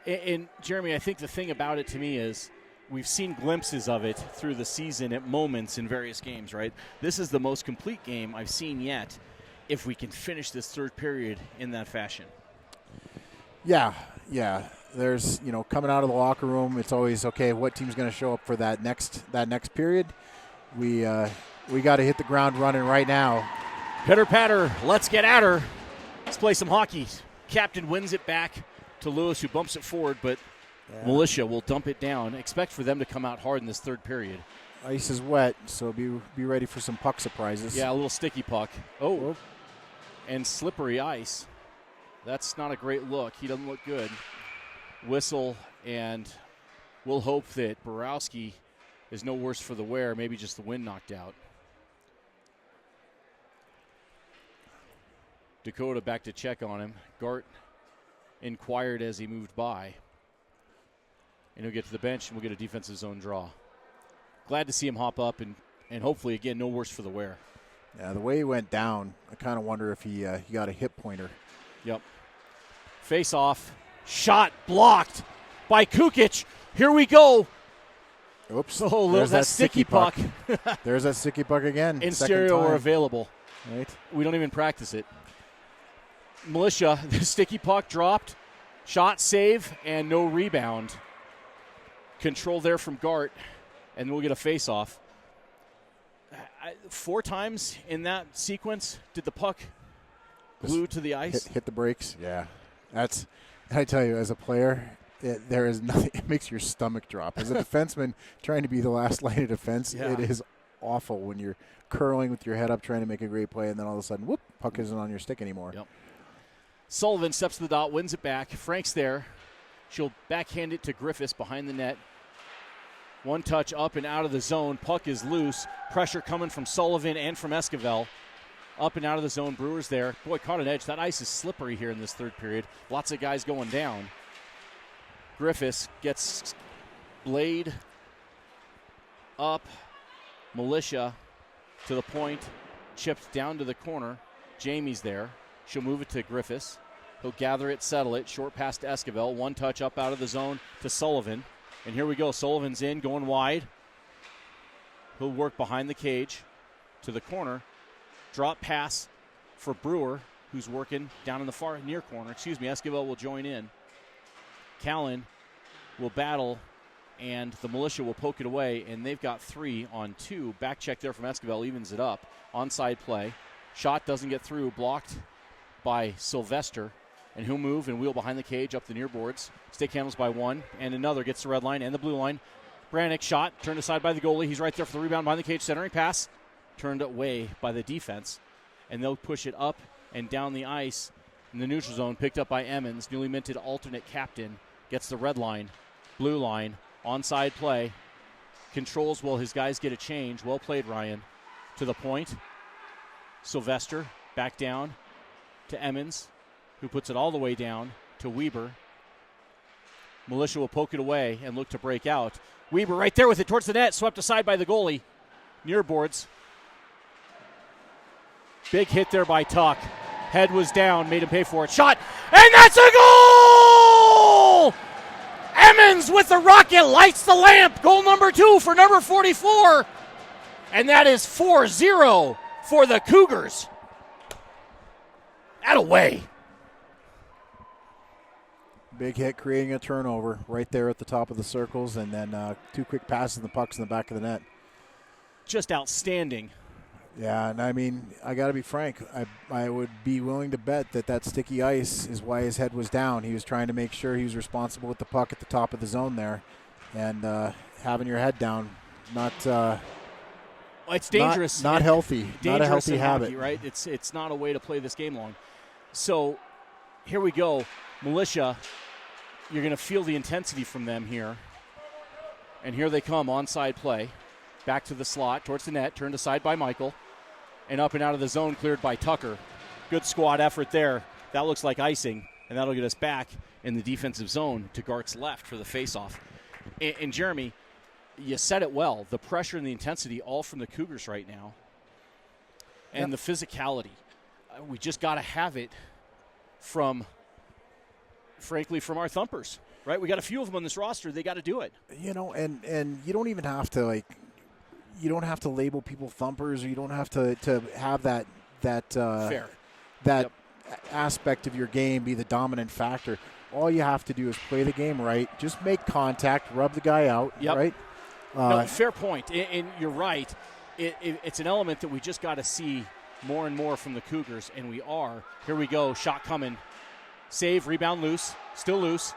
And Jeremy, I think the thing about it to me is we've seen glimpses of it through the season at moments in various games, right? This is the most complete game I've seen yet if we can finish this third period in that fashion. Yeah. There's, coming out of the locker room, it's always, okay, what team's going to show up for that next period? We got to hit the ground running right now. Pitter patter, let's get at her. Let's play some hockey. Captain wins it back to Lewis, who bumps it forward, but Militia will dump it down. Expect for them to come out hard in this third period. Ice is wet, so be ready for some puck surprises. Yeah, a little sticky puck. Oh, and slippery ice. That's not a great look. He doesn't look good. Whistle, and we'll hope that Borowski is no worse for the wear. Maybe just the wind knocked out. Dakota back to check on him. Gart inquired as he moved by. And he'll get to the bench, and we'll get a defensive zone draw. Glad to see him hop up, and hopefully, again, no worse for the wear. Yeah, the way he went down, I kind of wonder if he got a hip pointer. Yep. Face off. Shot blocked by Kukic. Here we go. Oops. Oh, there's that sticky puck. There's that sticky puck again. In stereo or available. Right. We don't even practice it. Militia, the sticky puck dropped. Shot, save, and no rebound. Control there from Gart, and we'll get a face-off. 4 times in that sequence did the puck glue to the ice. Hit the brakes. Yeah. I tell you, as a player, there is nothing. It makes your stomach drop. As a defenseman trying to be the last line of defense, It is awful when you're curling with your head up trying to make a great play, and then all of a sudden, whoop, puck isn't on your stick anymore. Yep. Sullivan steps to the dot, wins it back. Frank's there. She'll backhand it to Griffiths behind the net. One touch up and out of the zone. Puck is loose. Pressure coming from Sullivan and from Esquivel. Up and out of the zone. Brewer's there. Boy, caught an edge. That ice is slippery here in this third period. Lots of guys going down. Griffiths gets Blade up. Militia to the point. Chipped down to the corner. Jamie's there. She'll move it to Griffiths. He'll gather it, settle it. Short pass to Esquivel. One touch up out of the zone to Sullivan. And here we go. Sullivan's in, going wide. He'll work behind the cage to the corner. Drop pass for Brewer, who's working down in the far near corner. Esquivel will join in. Callan will battle, and the Militia will poke it away, and they've got 3-on-2. Back check there from Esquivel, evens it up. Onside play. Shot doesn't get through, blocked by Sylvester. And he'll move and wheel behind the cage up the near boards. Stick handles by one, and another gets the red line and the blue line. Brannick shot, turned aside by the goalie. He's right there for the rebound behind the cage. Centering pass, turned away by the defense. And they'll push it up and down the ice in the neutral zone, picked up by Emmons. Newly minted alternate captain gets the red line, blue line, onside play. Controls while his guys get a change. Well played, Ryan. To the point. Sylvester back down to Emmons, who puts it all the way down to Weber. Militia will poke it away and look to break out. Weber right there with it towards the net, swept aside by the goalie. Near boards. Big hit there by Tuck. Head was down, made him pay for it. Shot, and that's a goal! Emmons with the rocket lights the lamp. Goal number 2 for number 44. And that is 4-0 for the Cougars. Attaway. Big hit, creating a turnover right there at the top of the circles, and then 2 quick passes and the puck's in the back of the net. Just outstanding. Yeah, and I mean, I got to be frank. I would be willing to bet that sticky ice is why his head was down. He was trying to make sure he was responsible with the puck at the top of the zone there, and having your head down, it's dangerous. Not healthy. Dangerous not a healthy in habit, hockey, right? It's not a way to play this game long. So here we go. Militia, you're going to feel the intensity from them here. And here they come, onside play. Back to the slot, towards the net, turned aside by Michael. And up and out of the zone, cleared by Tucker. Good squad effort there. That looks like icing, and that'll get us back in the defensive zone to Gart's left for the faceoff. And Jeremy, you said it well. The pressure and the intensity all from the Cougars right now. And the physicality. We just got to have it from our Thumpers, right? We got a few of them on this roster. They got to do it. You know, and you don't even have to, you don't have to label people Thumpers, or you don't have to have that fair. That aspect of your game be the dominant factor. All you have to do is play the game right. Just make contact, rub the guy out, right? No, fair point. And you're right. It's an element that we just got to see more and more from the Cougars, and we are. Here we go. Shot coming. Save, rebound loose. Still loose.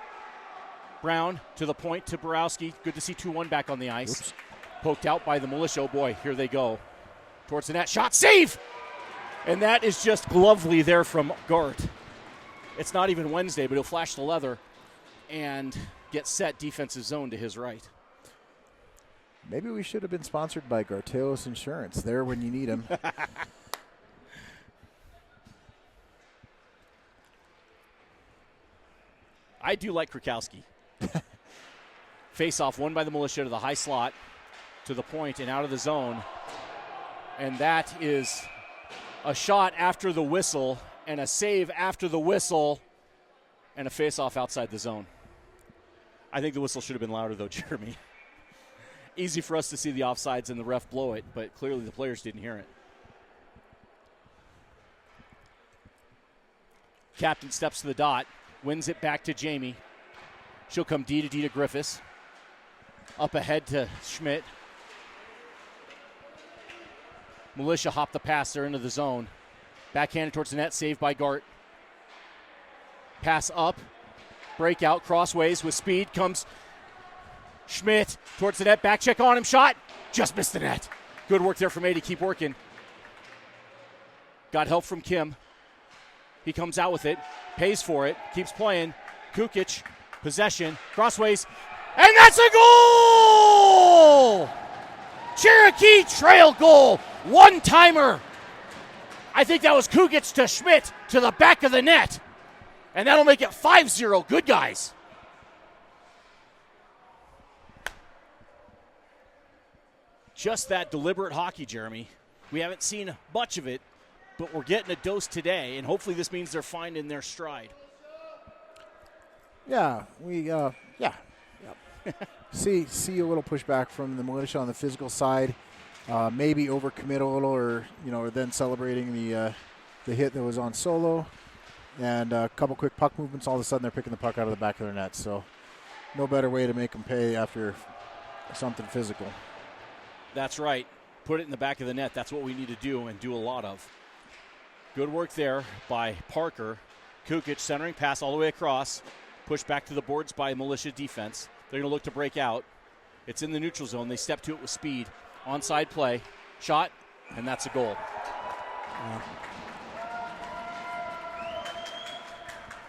Brown to the point to Borowski. Good to see 2-1 back on the ice. Oops. Poked out by the Militia. Oh, boy, here they go. Towards the net. Shot, save! And that is just lovely there from Gart. It's not even Wednesday, but he'll flash the leather and get set defensive zone to his right. Maybe we should have been sponsored by Garteos Insurance. There when you need them. I do like Krakowski. Face-off won by the Militia to the high slot, to the point and out of the zone. And that is a shot after the whistle and a save after the whistle and a face-off outside the zone. I think the whistle should have been louder, though, Jeremy. Easy for us to see the offsides and the ref blow it, but clearly the players didn't hear it. Captain steps to the dot, wins it back to Jamie. She'll come D to Griffiths. Up ahead to Schmidt. Militia hop the pass there into the zone. Backhanded towards the net, saved by Gart. Pass up. Breakout, crossways with speed. Comes Schmidt towards the net. Back check on him. Shot. Just missed the net. Good work there from A to keep working. Got help from Kim. He comes out with it. Pays for it. Keeps playing. Kukic. Possession. Crossways. And that's a goal! goal! Cherokee Trail goal! One-timer! I think that was Kukic to Schmidt to the back of the net. And that'll make it 5-0. Good guys. Just that deliberate hockey, Jeremy. We haven't seen much of it, but we're getting a dose today, and hopefully this means they're finding their stride. Yeah, see a little pushback from the Militia on the physical side. Maybe overcommit a little, or then celebrating the hit that was on Solo, and a couple quick puck movements. All of a sudden, they're picking the puck out of the back of their net. So, no better way to make them pay after something physical. That's right. Put it in the back of the net. That's what we need to do, and do a lot of. Good work there by Parker. Kukic centering pass all the way across. Pushed back to the boards by Militia defense. They're going to look to break out. It's in the neutral zone. They step to it with speed. Onside play. Shot, and that's a goal.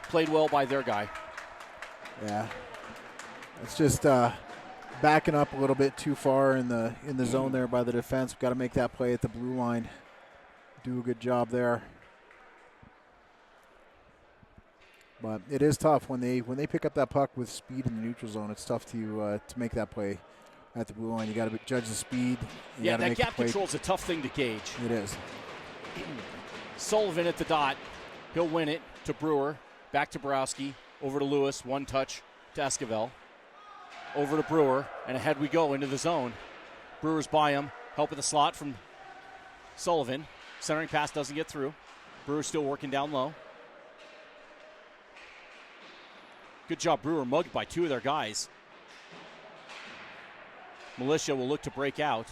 Played well by their guy. Yeah. It's just backing up a little bit too far in the zone there by the defense. We've got to make that play at the blue line. Do a good job there. But it is tough when they pick up that puck with speed in the neutral zone. It's tough to make that play at the blue line. You got to judge the speed. Yeah, that gap control is a tough thing to gauge. It is. Sullivan at the dot. He'll win it to Brewer. Back to Borowski. Over to Lewis. One touch to Esquivel. Over to Brewer. And ahead we go into the zone. Brewer's by him. Help in the slot from Sullivan. Centering pass doesn't get through. Brewer's still working down low. Good job, Brewer, mugged by two of their guys. Militia will look to break out.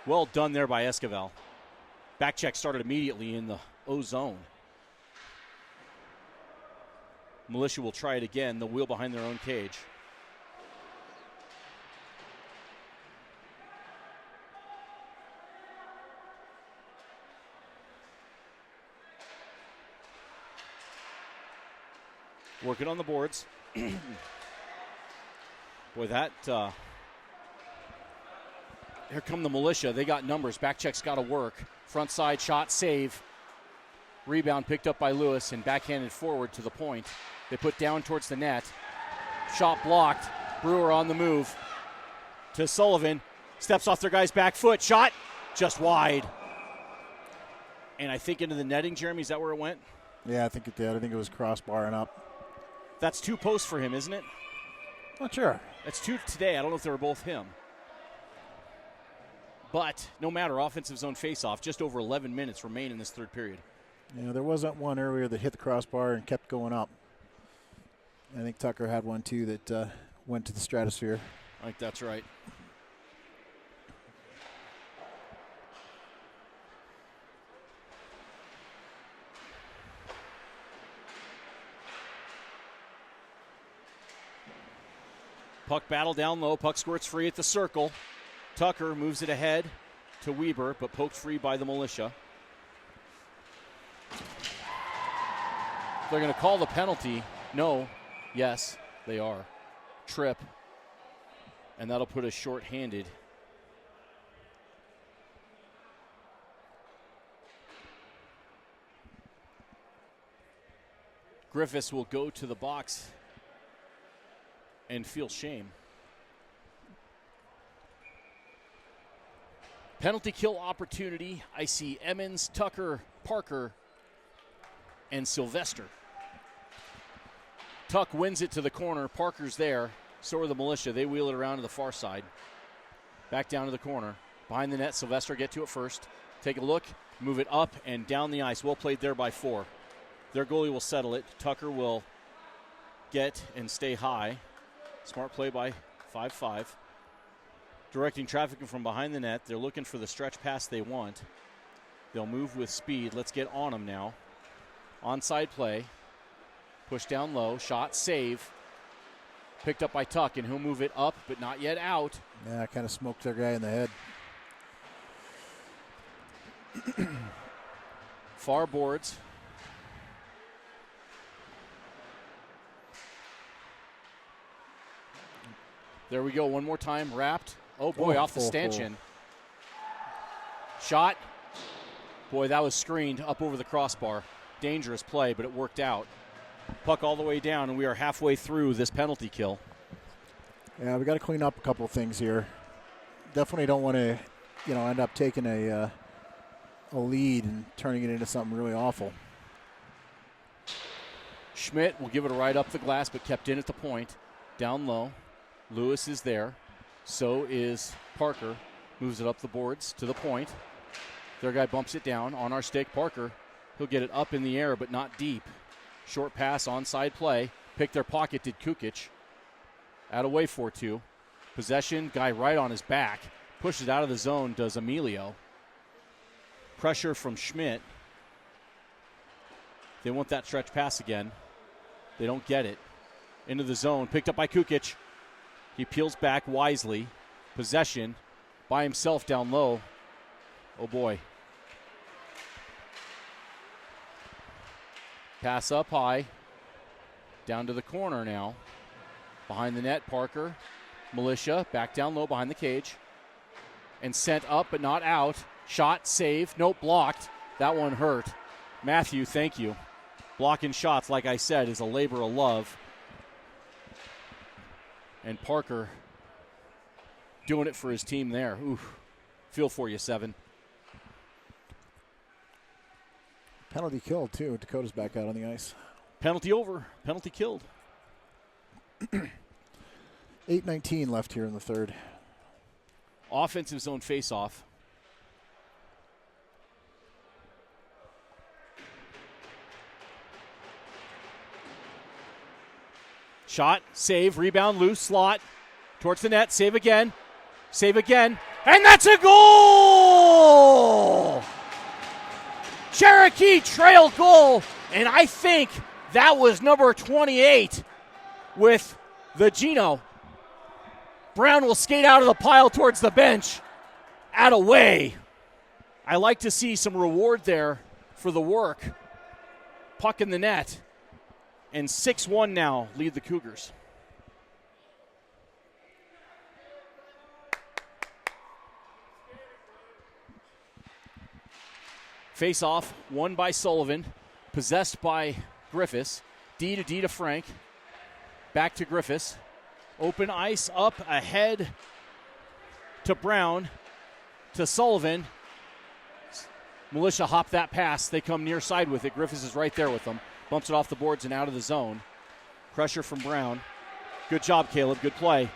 Well done there by Esquivel. Back check started immediately in the O zone. Militia will try it again. They'll wheel behind their own cage. Working on the boards. Boy, that... here come the Militia. They got numbers. Back check's got to work. Front side shot, save. Rebound picked up by Lewis and backhanded forward to the point. They put down towards the net. Shot blocked. Brewer on the move to Sullivan. Steps off their guy's back foot. Shot just wide. And I think into the netting, Jeremy. Is that where it went? Yeah, I think it did. I think it was crossbar and up. That's two posts for him, isn't it? Not sure. That's two today. I don't know if they were both him. But no matter, offensive zone faceoff, just over 11 minutes remain in this third period. Yeah, there was that one earlier that hit the crossbar and kept going up. I think Tucker had one, too, that went to the stratosphere. I think that's right. Puck battle down low. Puck squirts free at the circle. Tucker moves it ahead to Weber, but poked free by the Militia. They're going to call the penalty. No. Yes, they are. Trip. And that'll put us short-handed. Griffiths will go to the box and feel shame. Penalty kill opportunity. I see Emmons, Tucker, Parker, and Sylvester. Tuck wins it to the corner. Parker's there. So are the Militia. They wheel it around to the far side. Back down to the corner. Behind the net, Sylvester get to it first. Take a look, move it up and down the ice. Well played there by 4. Their goalie will settle it. Tucker will get and stay high. Smart play by 5-5. Directing traffic from behind the net. They're looking for the stretch pass they want. They'll move with speed. Let's get on them now. Onside play. Push down low. Shot. Save. Picked up by Tuck, and he'll move it up, but not yet out. Yeah, kind of smoked their guy in the head. Far boards. There we go. One more time. Wrapped. Oh, boy, off the stanchion. Shot. Boy, that was screened up over the crossbar. Dangerous play, but it worked out. Puck all the way down, and we are halfway through this penalty kill. Yeah, we got to clean up a couple of things here. Definitely don't want to, end up taking a lead and turning it into something really awful. Schmidt will give it a right up the glass, but kept in at the point. Down low. Lewis is there. So is Parker. Moves it up the boards to the point. Their guy bumps it down on our stick. Parker, he'll get it up in the air, but not deep. Short pass, onside play. Pick their pocket, did Kukic. Out away 4-2. Possession, guy right on his back. Pushes out of the zone, does Emilio. Pressure from Schmidt. They want that stretch pass again. They don't get it. Into the zone, picked up by Kukic. He peels back wisely. Possession by himself down low. Oh boy. Pass up high. Down to the corner now. Behind the net, Parker. Militia back down low behind the cage. And sent up but not out. Shot, save, nope, blocked. That one hurt. Matthew, thank you. Blocking shots, like I said, is a labor of love. And Parker doing it for his team there. Oof. Feel for you, 7. Penalty killed, too. Dakota's back out on the ice. Penalty over. Penalty killed. 8:19 left here in the third. Offensive zone face-off. Shot, save, rebound, loose, slot. Towards the net, save again. Save again. And that's a goal! Cherokee Trail goal. And I think that was number 28 with the Gino. Brown will skate out of the pile towards the bench. Out of way. I like to see some reward there for the work. Puck in the net. And 6-1 now lead the Cougars. Face-off, won by Sullivan. Possessed by Griffiths. D to Frank. Back to Griffiths. Open ice up ahead to Brown. To Sullivan. Militia hop that pass. They come near side with it. Griffiths is right there with them. Bumps it off the boards and out of the zone. Pressure from Brown. Good job, Caleb. Good play.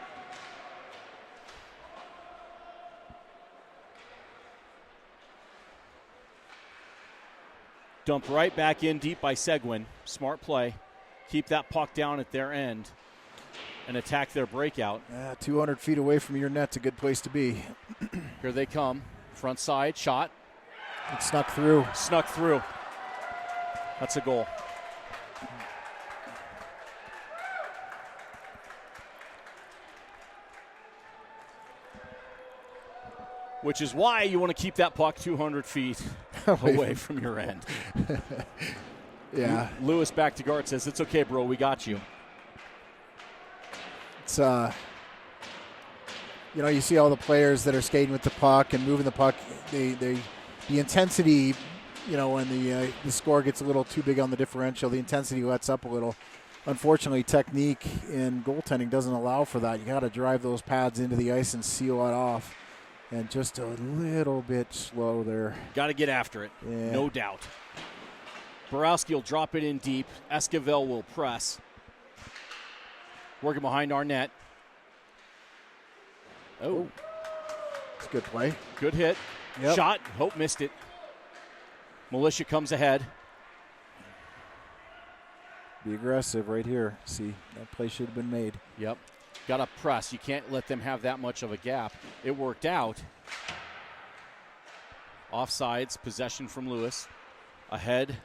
Dumped right back in deep by Seguin. Smart play. Keep that puck down at their end and attack their breakout. 200 feet away from your net's a good place to be. Here they come. Front side, shot. It snuck through. Snuck through. That's a goal. Which is why you want to keep that puck 200 feet away from your end. Yeah. Lewis back to guard says, it's okay, bro, we got you. It's, you see all the players that are skating with the puck and moving the puck. The intensity, when the score gets a little too big on the differential, the intensity lets up a little. Unfortunately, technique in goaltending doesn't allow for that. You got to drive those pads into the ice and seal it off. And just a little bit slow there. Got to get after it, yeah. No doubt. Borowski will drop it in deep. Esquivel will press. Working behind our net. Oh. It's a good play. Good hit. Yep. Shot. Hope missed it. Militia comes ahead. Be aggressive right here. See, that play should have been made. Yep. Got to press. You can't let them have that much of a gap. It worked out. Offsides, possession from Lewis. Ahead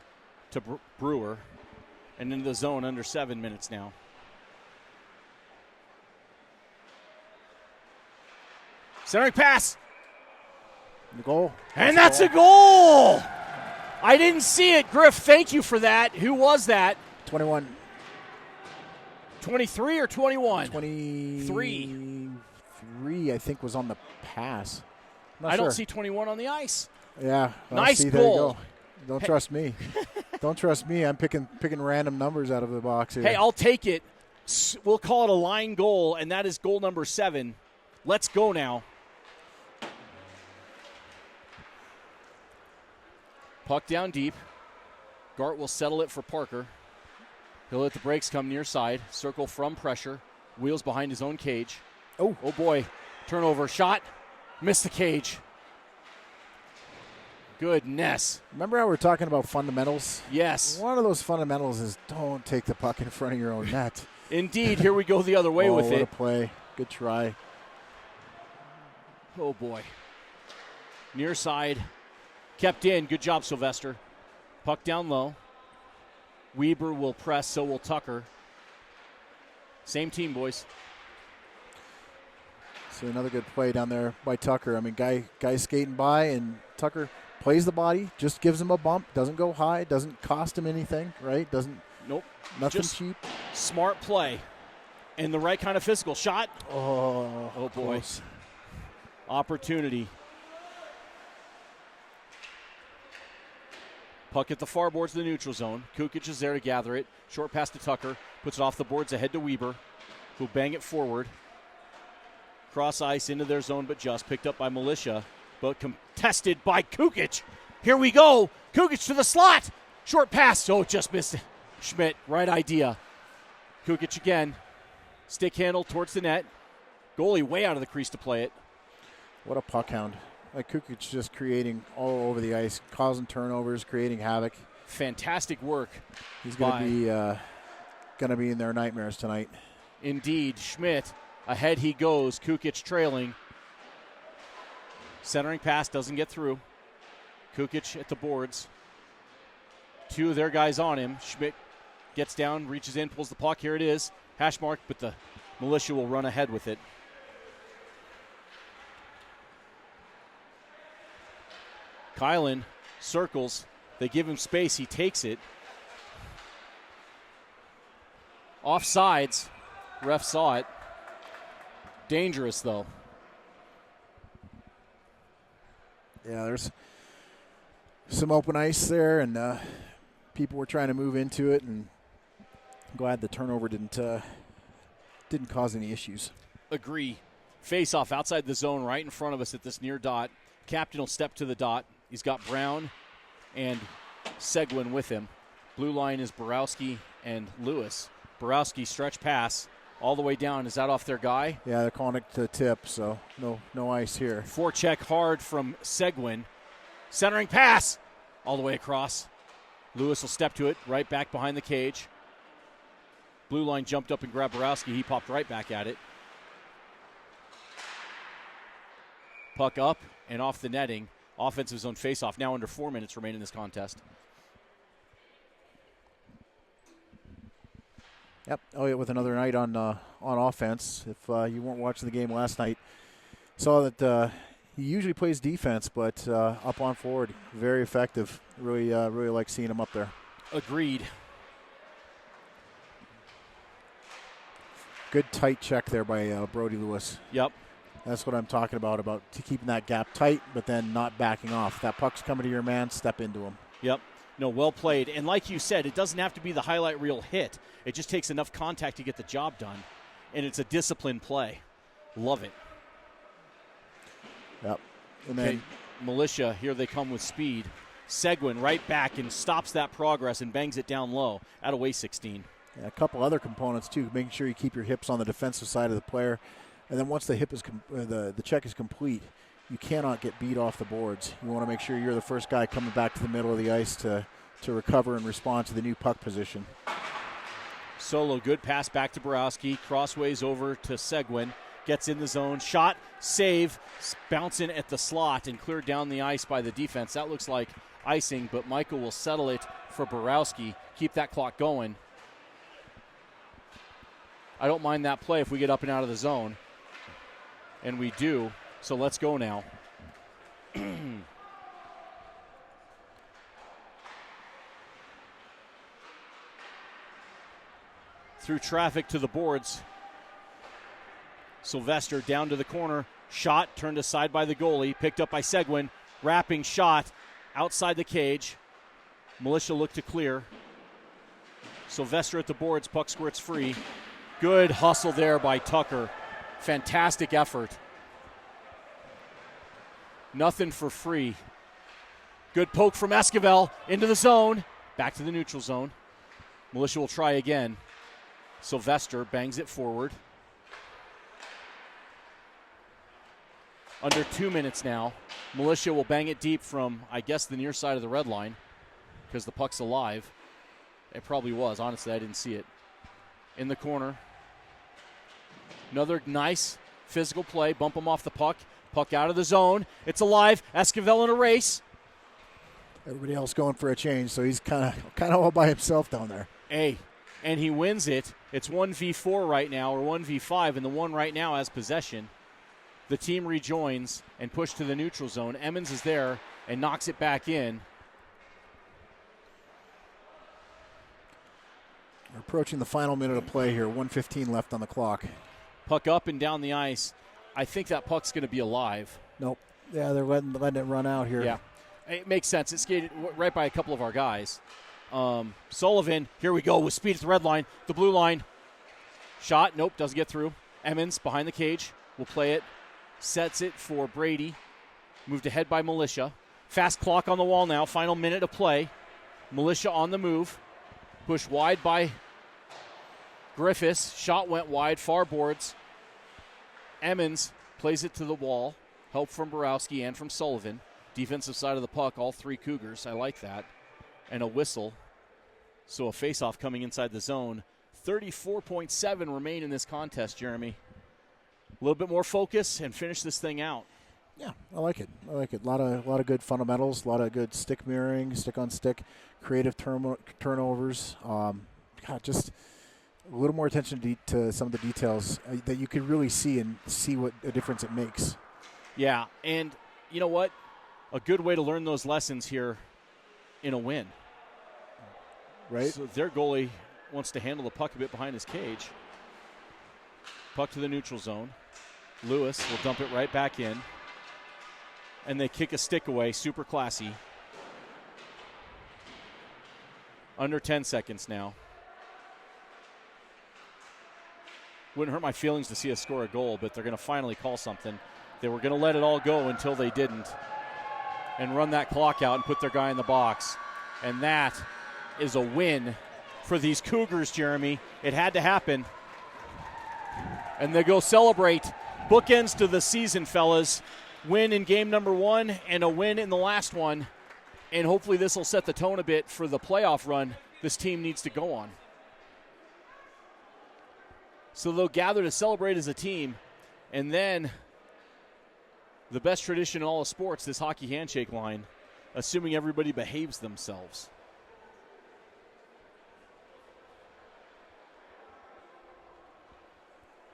to Brewer. And into the zone under 7 minutes now. Centering pass. The goal. And that's a goal. I didn't see it. Griff, thank you for that. Who was that? 21. 23 or 21? 23, I think, was on the pass. I don't see 21 on the ice. Yeah. Well, nice see, goal. There you go. Don't trust me. Don't trust me. I'm picking random numbers out of the box here. Hey, I'll take it. We'll call it a line goal, and that is goal number 7. Let's go now. Puck down deep. Gart will settle it for Parker. He'll let the brakes come near side. Circle from pressure. Wheels behind his own cage. Oh boy. Turnover. Shot. Missed the cage. Goodness. Remember how we were talking about fundamentals? Yes. One of those fundamentals is don't take the puck in front of your own net. Indeed. Here we go the other way with what it. A play. Good try. Oh, boy. Near side. Kept in. Good job, Sylvester. Puck down low. Weber will press, so will Tucker. Same team, boys. See another good play down there by Tucker. I mean, guy skating by, and Tucker plays the body, just gives him a bump, doesn't go high, doesn't cost him anything, right? Nope. Nothing just cheap. Smart play. And the right kind of physical shot. Oh boy. Close. Opportunity. Puck at the far boards of the neutral zone. Kukic is there to gather it. Short pass to Tucker. Puts it off the boards ahead to Weber, who'll bang it forward. Cross ice into their zone, but just picked up by Militia, but contested by Kukic. Here we go. Kukic to the slot. Short pass. Oh, just missed it. Schmidt, right idea. Kukic again. Stick handle towards the net. Goalie way out of the crease to play it. What a puck hound. Like Kukic just creating all over the ice, causing turnovers, creating havoc. Fantastic work. He's going to be in their nightmares tonight. Indeed. Schmidt, ahead he goes. Kukic trailing. Centering pass doesn't get through. Kukic at the boards. 2 of their guys on him. Schmidt gets down, reaches in, pulls the puck. Here it is. Hash mark, but the Militia will run ahead with it. Kylan circles. They give him space. He takes it. Offsides. Ref saw it. Dangerous, though. Yeah, there's some open ice there, and people were trying to move into it, and I'm glad the turnover didn't cause any issues. Agree. Face off outside the zone right in front of us at this near dot. Captain will step to the dot. He's got Brown and Seguin with him. Blue line is Borowski and Lewis. Borowski stretch pass all the way down. Is that off their guy? Yeah, they're calling it to tip, so no ice here. Forecheck hard from Seguin. Centering pass all the way across. Lewis will step to it, right back behind the cage. Blue line jumped up and grabbed Borowski. He popped right back at it. Puck up and off the netting. Offensive zone faceoff. Now under 4 minutes remain in this contest. Yep. Oh yeah, with another night on offense. If you weren't watching the game last night, saw that he usually plays defense, but up on forward, very effective. Really like seeing him up there. Agreed. Good tight check there by Brody Lewis. Yep. That's what I'm talking about keeping that gap tight, but then not backing off. That puck's coming to your man, step into him. Yep. No, well played. And like you said, it doesn't have to be the highlight reel hit. It just takes enough contact to get the job done. And it's a disciplined play. Love it. Yep. And then Militia, here they come with speed. Seguin right back and stops that progress and bangs it down low. Out of way 16. Yeah, a couple other components, too. Making sure you keep your hips on the defensive side of the player. And then once the hip is the check is complete, you cannot get beat off the boards. You want to make sure you're the first guy coming back to the middle of the ice to recover and respond to the new puck position. Solo, good pass back to Borowski. Crossways over to Seguin. Gets in the zone. Shot, save, bouncing at the slot and cleared down the ice by the defense. That looks like icing, but Michael will settle it for Borowski. Keep that clock going. I don't mind that play if we get up and out of the zone. And we do, so let's go now. through traffic to the boards. Sylvester down to the corner. Shot turned aside by the goalie. Picked up by Seguin. Wrapping shot outside the cage. Militia looked to clear. Sylvester at the boards. Puck squirts free. Good hustle there by Tucker. Fantastic effort. Nothing for free. Good poke from Esquivel into the zone. Back to the neutral zone. Militia will try again. Sylvester bangs it forward. Under 2 minutes now. Militia will bang it deep from, I guess, the near side of the red line because the puck's alive. It probably was. Honestly, I didn't see it. In the corner. Another nice physical play. Bump him off the puck. Puck out of the zone. It's alive. Esquivel in a race. Everybody else going for a change, so he's kind of all by himself down there. Hey, and he wins it. It's 1v4 right now, or 1v5, and the one right now has possession. The team rejoins and push to the neutral zone. Emmons is there and knocks it back in. We're approaching the final minute of play here. 1:15 left on the clock. Puck up and down the ice. I think that puck's going to be alive. Nope. Yeah, they're letting it run out here. Yeah, it makes sense. It skated right by a couple of our guys. Sullivan, here we go with speed at the red line. The blue line. Shot, nope, doesn't get through. Emmons behind the cage. Will play it. Sets it for Brady. Moved ahead by Militia. Fast clock on the wall now. Final minute of play. Militia on the move. Pushed wide by Griffiths. Shot went wide. Far boards. Emmons plays it to the wall. Help from Borowski and from Sullivan. Defensive side of the puck, all three Cougars. I like that. And a whistle. So a face-off coming inside the zone. 34.7 remain in this contest, Jeremy. A little bit more focus and finish this thing out. Yeah, I like it. A lot of good fundamentals, a lot of good stick mirroring, stick on stick, creative turnovers. Just a little more attention to some of the details that you could really see and see what a difference it makes. Yeah, and you know what? A good way to learn those lessons here in a win. Right. So their goalie wants to handle the puck a bit behind his cage. Puck to the neutral zone. Lewis will dump it right back in. And they kick a stick away. Super classy. Under 10 seconds now. Wouldn't hurt my feelings to see us score a goal, but they're going to finally call something. They were going to let it all go until they didn't. And run that clock out and put their guy in the box. And that is a win for these Cougars, Jeremy. It had to happen. And they go celebrate. Bookends to the season, fellas. Win in game number 1 and a win in the last one. And hopefully this will set the tone a bit for the playoff run this team needs to go on. So they'll gather to celebrate as a team. And then the best tradition in all of sports, this hockey handshake line, assuming everybody behaves themselves.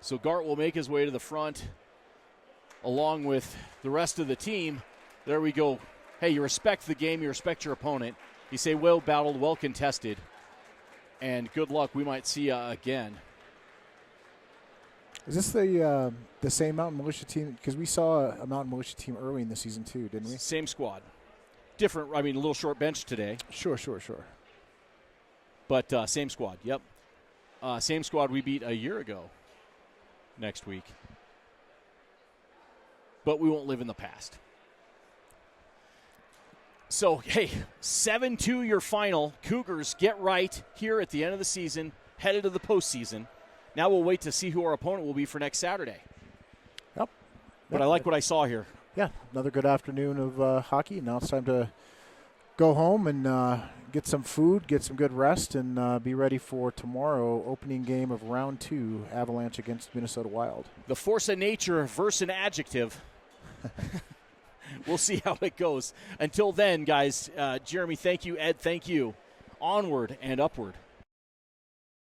So Gart will make his way to the front along with the rest of the team. There we go. Hey, you respect the game. You respect your opponent. You say well battled, well contested. And good luck. We might see you again. Is this the same Mountain Militia team? Because we saw a Mountain Militia team early in the season too, didn't we? Same squad. Different, a little short bench today. Sure. But same squad, yep. Same squad we beat a year ago next week. But we won't live in the past. So, hey, 7-2 your final. Cougars get right here at the end of the season, headed to the postseason. Now we'll wait to see who our opponent will be for next Saturday. Yep. But I like what I saw here. Yeah, another good afternoon of hockey. Now it's time to go home and get some food, get some good rest, and be ready for tomorrow, opening game of round 2, Avalanche against Minnesota Wild. The force of nature versus an adjective. We'll see how it goes. Until then, guys, Jeremy, thank you. Ed, thank you. Onward and upward.